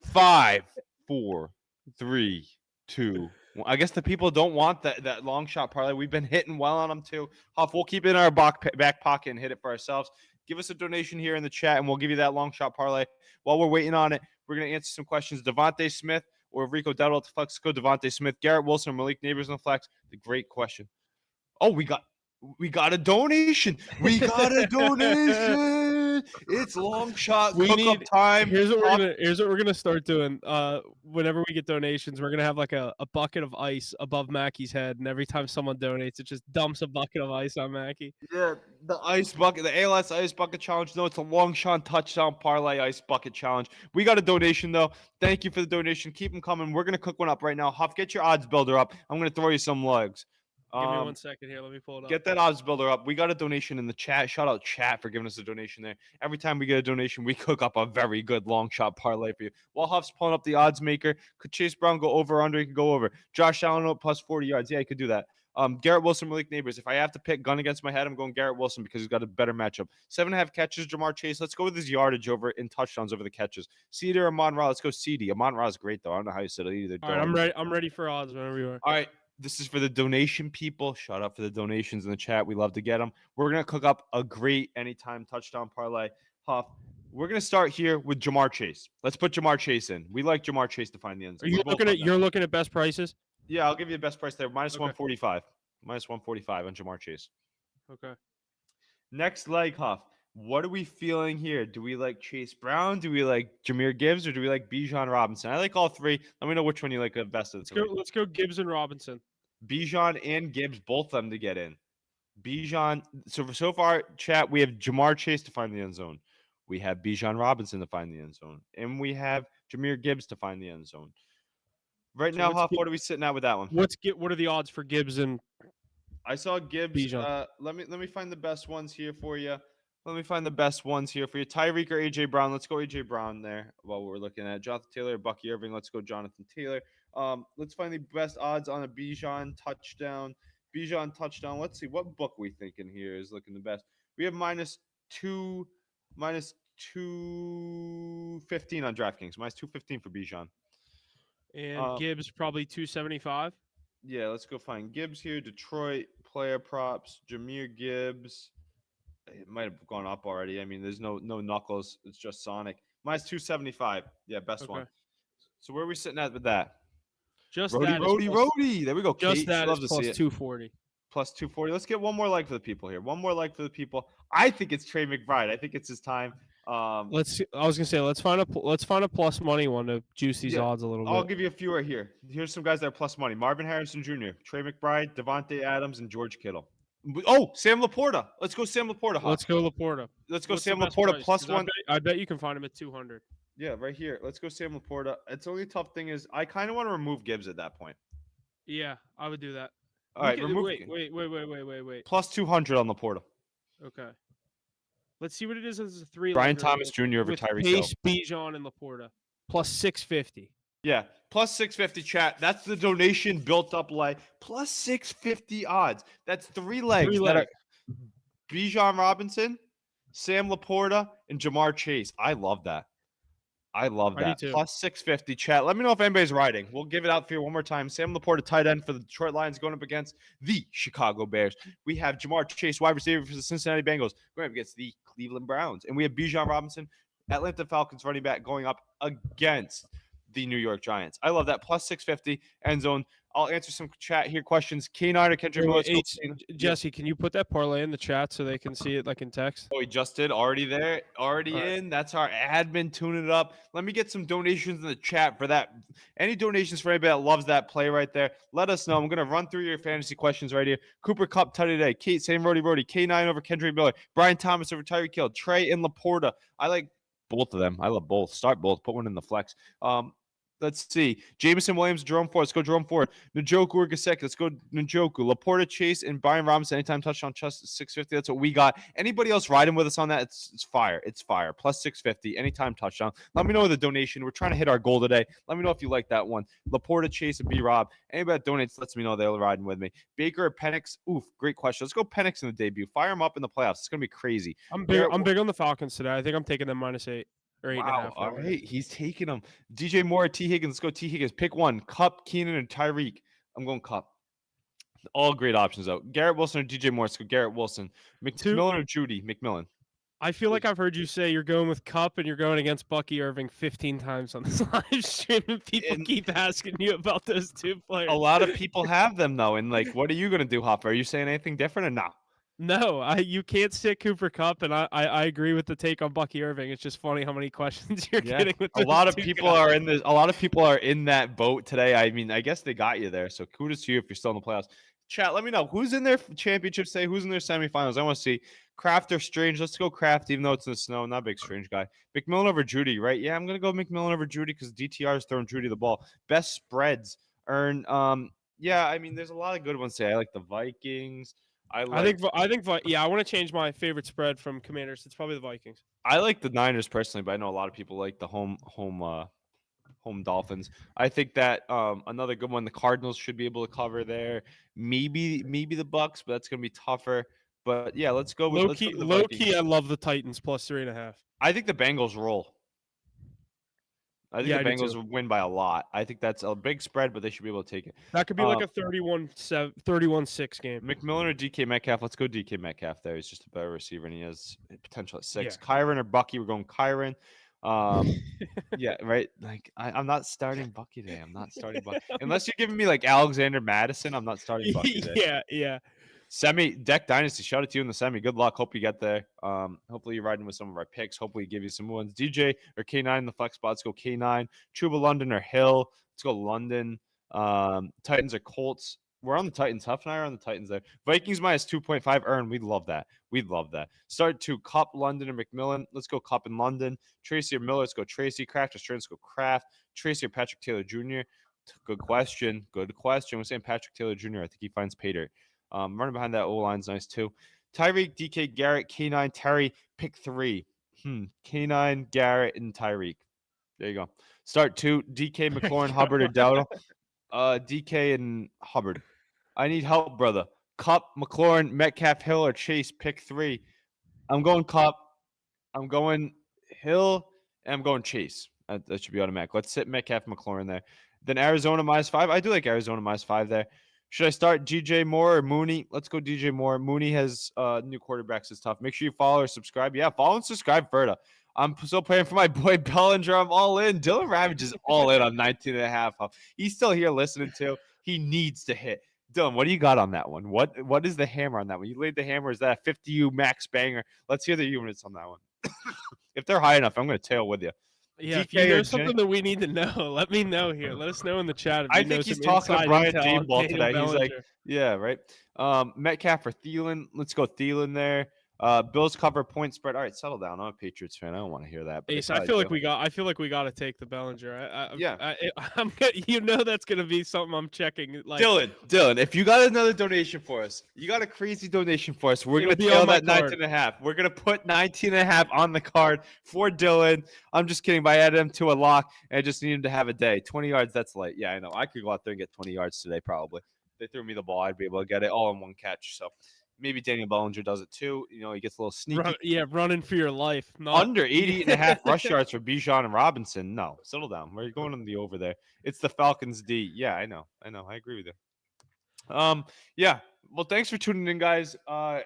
Speaker 2: 5, 4, 3, 2. I guess the people don't want that long shot parlay. We've been hitting well on them too. Huff, we'll keep it in our back pocket and hit it for ourselves. Give us a donation here in the chat, and we'll give you that long shot parlay. While we're waiting on it, we're going to answer some questions. Devontae Smith or Rico Dowdle at the flex. Go Devontae Smith. Garrett Wilson or Malik Neighbors on the flex. The great question. Oh, we got a donation. We got a donation. It's long shot
Speaker 1: We
Speaker 2: cook up
Speaker 1: need.
Speaker 2: time.
Speaker 1: Here's what we're gonna start doing. Whenever we get donations, we're gonna have like a bucket of ice above Mackey's head, and every time someone donates, it just dumps a bucket of ice on Mackey.
Speaker 2: Yeah, the ice bucket, the ALS ice bucket challenge. No, it's a long shot touchdown parlay ice bucket challenge. We got a donation though. Thank you for the donation. Keep them coming. We're gonna cook one up right now. Huff, get your odds builder up. I'm gonna throw you some legs.
Speaker 1: Give me 1 second here. Let me pull it up.
Speaker 2: Get that odds builder up. We got a donation in the chat. Shout out chat for giving us a donation there. Every time we get a donation, we cook up a very good long shot parlay for you. While Huff's pulling up the odds maker, could Chase Brown go over or under? He can go over. Josh Allen plus 40 yards. Yeah, he could do that. Garrett Wilson, Malik Neighbors. If I have to pick gun against my head, I'm going Garrett Wilson because he's got a better matchup. 7.5 catches, Jamar Chase. Let's go with his yardage over in touchdowns over the catches. Cedar or Amon-Ra. Let's go CD. Amon-Ra is great though. I don't know how you said it either.
Speaker 1: All right, I'm ready for odds whenever you are.
Speaker 2: All right. This is for the donation people. Shout out for the donations in the chat. We love to get them. We're going to cook up a great anytime touchdown parlay. Huff, we're going to start here with Jamar Chase. Let's put Jamar Chase in. We like Jamar Chase to find the end zone.
Speaker 1: You're looking at best prices?
Speaker 2: Yeah, I'll give you the best price there. Minus 145. Minus 145 on Jamar Chase.
Speaker 1: Okay.
Speaker 2: Next leg, Huff. What are we feeling here? Do we like Chase Brown? Do we like Jahmyr Gibbs? Or do we like Bijan Robinson? I like all three. Let me know which one you like the best of the three.
Speaker 1: Let's go Gibbs and Robinson.
Speaker 2: Bijan and Gibbs, both of them to get in. Bijan. So far, chat, we have Jamar Chase to find the end zone. We have Bijan Robinson to find the end zone. And we have Jahmyr Gibbs to find the end zone. Right now, Huff, what are we sitting at with that one?
Speaker 1: What are the odds for Gibbs and
Speaker 2: I saw Gibbs.
Speaker 1: Bijan?
Speaker 2: Let me find the best ones here for you. Tyreek or AJ Brown. Let's go AJ Brown there while we're looking at Jonathan Taylor or Bucky Irving. Let's go Jonathan Taylor. Let's find the best odds on a Bijan touchdown. Let's see what book we thinking here is looking the best. We have minus 215 on DraftKings. Minus 215 for Bijan.
Speaker 1: And Gibbs probably 275.
Speaker 2: Yeah, let's go find Gibbs here. Detroit player props. Jahmyr Gibbs. It might have gone up already. I mean, there's no knuckles. It's just Sonic. Minus 275. Yeah, best one. So where are we sitting at with that?
Speaker 1: Just
Speaker 2: Rody. There we go.
Speaker 1: Just
Speaker 2: Kate,
Speaker 1: that
Speaker 2: love
Speaker 1: is
Speaker 2: to
Speaker 1: plus
Speaker 2: see it.
Speaker 1: 240.
Speaker 2: Plus 240. Let's get one more like for the people here. I think it's Trey McBride. I think it's his time.
Speaker 1: I was gonna say let's find a plus money one to juice these odds a little bit.
Speaker 2: I'll give you a few right here. Here's some guys that are plus money: Marvin Harrison Jr., Trey McBride, Devontae Adams, and George Kittle. Oh, Sam Laporta. Let's go Sam Laporta. Huh?
Speaker 1: Let's go Laporta.
Speaker 2: Let's go Sam Laporta plus one.
Speaker 1: I bet you can find him at 200.
Speaker 2: Yeah, right here. Let's go Sam Laporta. It's only tough thing is I kind of want to remove Gibbs at that point.
Speaker 1: Yeah, I would do that.
Speaker 2: All right,
Speaker 1: wait.
Speaker 2: Plus 200 on Laporta.
Speaker 1: Okay. Let's see what it is as a 3.
Speaker 2: Brian Thomas Jr. over Tyreek Hill.
Speaker 1: Pace, Bijan, and Laporta. Plus 650.
Speaker 2: Yeah, plus 650, chat. That's the donation built up like plus 650 odds. That's 3 legs. That are Bijan Robinson, Sam Laporta, and Jamar Chase. I love that. Plus 650, chat. Let me know if anybody's riding. We'll give it out for you one more time. Sam Laporta, tight end for the Detroit Lions, going up against the Chicago Bears. We have Jamar Chase, wide receiver for the Cincinnati Bengals, going up against the Cleveland Browns. And we have Bijan Robinson, Atlanta Falcons running back, going up against the New York Giants. I love that. Plus 650, end zone. I'll answer some chat here questions. K9 or Kendrick Miller?
Speaker 1: Jesse, can you put that parlay in the chat so they can see it like in text?
Speaker 2: Oh, we just did. Already there. Already in. That's our admin tuning it up. Let me get some donations in the chat for that. Any donations for anybody that loves that play right there, let us know. I'm going to run through your fantasy questions right here. Cooper Kupp, Tutty today. Kate, same Rody. K9 over Kendrick Miller. Brian Thomas over Tyreek Hill. Trey and Laporta. I like both of them. I love both. Start both. Put one in the flex. Let's see. Jameson Williams, Jerome Ford. Let's go Jerome Ford. Njoku or Gasecki. Let's go Njoku. Laporta, Chase, and Brian Robinson. Anytime touchdown, just 650. That's what we got. Anybody else riding with us on that? It's fire. It's fire. Plus 650. Anytime touchdown. Let me know the donation. We're trying to hit our goal today. Let me know if you like that one. Laporta, Chase, and B-Rob. Anybody that donates lets me know they're riding with me. Baker or Penix? Oof, great question. Let's go Penix in the debut. Fire him up in the playoffs. It's going to be crazy.
Speaker 1: I'm big on the Falcons today. I think I'm taking them -8. or 8.5,
Speaker 2: Wow. All
Speaker 1: whatever it is.
Speaker 2: right. He's taking them. DJ Moore, T. Higgins. Let's go T. Higgins. Pick one. Cup, Keenan, and Tyreek. I'm going Cup. All great options, though. Garrett Wilson or DJ Moore. Let's go Garrett Wilson.
Speaker 1: Two.
Speaker 2: McMillan or Judy? McMillan.
Speaker 1: I feel like I've heard you say you're going with Cup and you're going against Bucky Irving 15 times on this live stream, and people
Speaker 2: And
Speaker 1: keep asking you about those two players.
Speaker 2: a lot of people have them, though. And, like, what are you going to do, Hopper? Are you saying anything different or no?
Speaker 1: No, you can't stick Cooper Cup, and I agree with the take on Bucky Irving. It's just funny how many questions you're getting with
Speaker 2: a
Speaker 1: those
Speaker 2: lot of
Speaker 1: two
Speaker 2: people
Speaker 1: guys.
Speaker 2: are in this. A lot of people are in that boat today. I mean, I guess they got you there. So kudos to you if you're still in the playoffs. Chat, let me know who's in their championship say, who's in their semifinals. I want to see Kraft or Strange. Let's go Kraft, even though it's in the snow. Not a big Strange guy. McMillan over Judy, right? Yeah, I'm gonna go McMillan over Judy because DTR is throwing Judy the ball. Best spreads earn. Yeah, I mean, there's a lot of good ones today. I like the Vikings.
Speaker 1: I think yeah, I want to change my favorite spread from Commanders. It's probably the Vikings.
Speaker 2: I like the Niners personally, but I know a lot of people like the home Dolphins. I think that another good one, the Cardinals should be able to cover there. Maybe the Bucks, but that's gonna be tougher. But yeah, let's go with
Speaker 1: Low
Speaker 2: the
Speaker 1: key,
Speaker 2: Vikings.
Speaker 1: I love the Titans plus 3.5.
Speaker 2: I think the Bengals roll. I think
Speaker 1: Yeah,
Speaker 2: the
Speaker 1: I do
Speaker 2: Bengals
Speaker 1: too.
Speaker 2: will win by a lot. I think that's a big spread, but they should be able to take it.
Speaker 1: That could be like a 31-6 game.
Speaker 2: McMillan or DK Metcalf? Let's go DK Metcalf there. He's just a better receiver, and he has potential at 6.
Speaker 1: Yeah.
Speaker 2: Kyron or Bucky? We're going Kyron. Yeah, right. Like I'm not starting Bucky today. I'm not starting Bucky unless you're giving me like Alexander Madison. I'm not starting Bucky today.
Speaker 1: Yeah.
Speaker 2: Semi Deck Dynasty. Shout out to you in the semi. Good luck. Hope you get there. Hopefully you're riding with some of our picks. Hopefully give you some ones. DJ or K9 in the flex spot. Let's go K9. Chuba London or Hill. Let's go London. Titans or Colts. We're on the Titans. Huff and I are on the Titans there. Vikings minus 2.5 earn. We'd love that. We'd love that. Start to Cup, London, or McMillan. Let's go Cup in London. Tracy or Miller. Let's go Tracy. Kraft or Stern. Let's go Kraft. Tracy or Patrick Taylor Jr. Good question. Good question. We're saying Patrick Taylor Jr. I think he finds Pater. Running behind that O-line's nice too. Tyreek, DK, Garrett, K9, Terry. Pick 3. K9, Garrett, and Tyreek. There you go. Start 2. DK, McLaurin, Hubbard, or Dowdle. DK and Hubbard. I need help, brother. Cup, McLaurin, Metcalf, Hill, or Chase. Pick 3. I'm going Cup. I'm going Hill, and I'm going Chase. That should be automatic. Let's sit Metcalf, McLaurin there. Then Arizona minus 5. I do like Arizona minus 5 there. Should I start DJ Moore or Mooney? Let's go DJ Moore. Mooney has new quarterbacks. It's tough. Make sure you follow or subscribe. Yeah, follow and subscribe, Verda. I'm still playing for my boy Bellinger. I'm all in. Dylan Ravage is all in on 19.5. He's still here listening to. He needs to hit. Dylan, what do you got on that one? What is the hammer on that one? You laid the hammer. Is that a 50U max banger? Let's hear the units on that one. If they're high enough, I'm going to tail with you.
Speaker 1: Yeah, if you know something that we need to know, let me know here. Let us know in the chat.
Speaker 2: I think he's talking to Brian Dayball today. He's like, yeah, right. Metcalf or Thielen. Let's go Thielen there. Bills cover point spread. All right, settle down. I'm a Patriots fan. I don't want to hear that.
Speaker 1: Ace, I feel like we got to take the Bellinger. I'm that's gonna be something I'm checking. Like
Speaker 2: Dylan, if you got another donation for us, you got a crazy donation for us. We're gonna tail that 19.5. We're gonna put 19.5 on the card for Dylan. I'm just kidding. But I added him to a lock, and I just need him to have a day. 20 yards. That's light. Yeah, I know. I could go out there and get 20 yards today. Probably. If they threw me the ball, I'd be able to get it all in one catch. So. Maybe Daniel Bellinger does it too. You know, he gets a little sneaky.
Speaker 1: Running for your life.
Speaker 2: Under 88.5 rush yards for Bijan and Robinson. No, settle down. We're going on the over there. It's the Falcons D. Yeah, I know. I agree with you. Yeah. Well, thanks for tuning in, guys.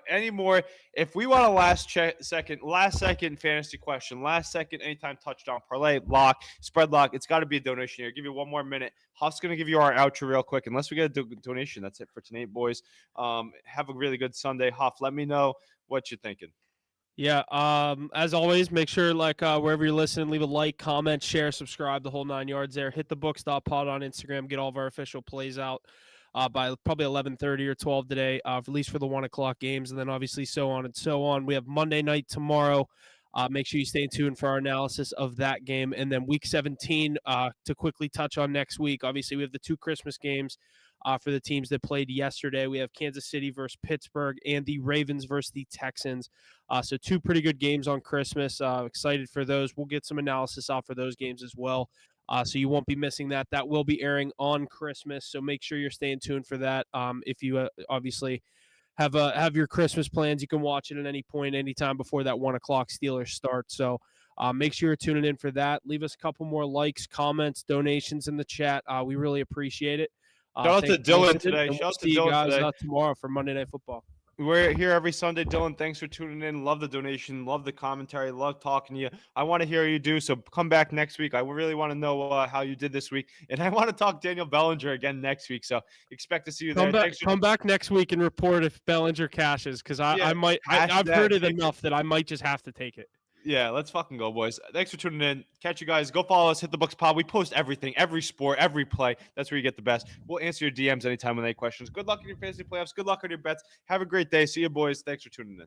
Speaker 2: Any more? If we want a last second fantasy question, last second anytime touchdown parlay lock, spread lock, it's got to be a donation here. Give you 1 more minute. Huff's gonna give you our outro real quick. Unless we get a donation, that's it for tonight, boys. Have a really good Sunday, Huff. Let me know what you're thinking.
Speaker 1: Yeah. As always, make sure wherever you're listening, leave a like, comment, share, subscribe, the whole 9 yards there. Hit the books.pod on Instagram. Get all of our official plays out. By probably 11:30 or 12 today, at least for the 1 o'clock games, and then obviously so on and so on. We have Monday night tomorrow. Make sure you stay tuned for our analysis of that game, and then Week 17 to quickly touch on next week. Obviously, we have the 2 Christmas games for the teams that played yesterday. We have Kansas City versus Pittsburgh and the Ravens versus the Texans. So 2 pretty good games on Christmas. Excited for those. We'll get some analysis out for those games as well. So you won't be missing that. That will be airing on Christmas. So make sure you're staying tuned for that. If you obviously have your Christmas plans, you can watch it at any point, anytime before that 1 o'clock Steelers start. So Make sure you're tuning in for that. Leave us a couple more likes, comments, donations in the chat. We really appreciate it.
Speaker 2: Shout out to
Speaker 1: Thanks for
Speaker 2: Dylan
Speaker 1: listening,
Speaker 2: today.
Speaker 1: and
Speaker 2: Shout
Speaker 1: we'll
Speaker 2: out to
Speaker 1: see you
Speaker 2: Dylan
Speaker 1: guys
Speaker 2: today.
Speaker 1: tomorrow for Monday Night Football.
Speaker 2: We're here every Sunday. Dylan, thanks for tuning in. Love the donation. Love the commentary. Love talking to you. I want to hear you do. So come back next week. I really want to know how you did this week. And I want to talk Daniel Bellinger again next week. So expect to see you there.
Speaker 1: Come back next week and report if Bellinger cashes, because I've heard it enough that I might just have to take it.
Speaker 2: Yeah, let's fucking go, boys. Thanks for tuning in. Catch you guys. Go follow us. Hit the Bucks Pod. We post everything, every sport, every play. That's where you get the best. We'll answer your DMs anytime with any questions. Good luck in your fantasy playoffs. Good luck on your bets. Have a great day. See you, boys. Thanks for tuning in.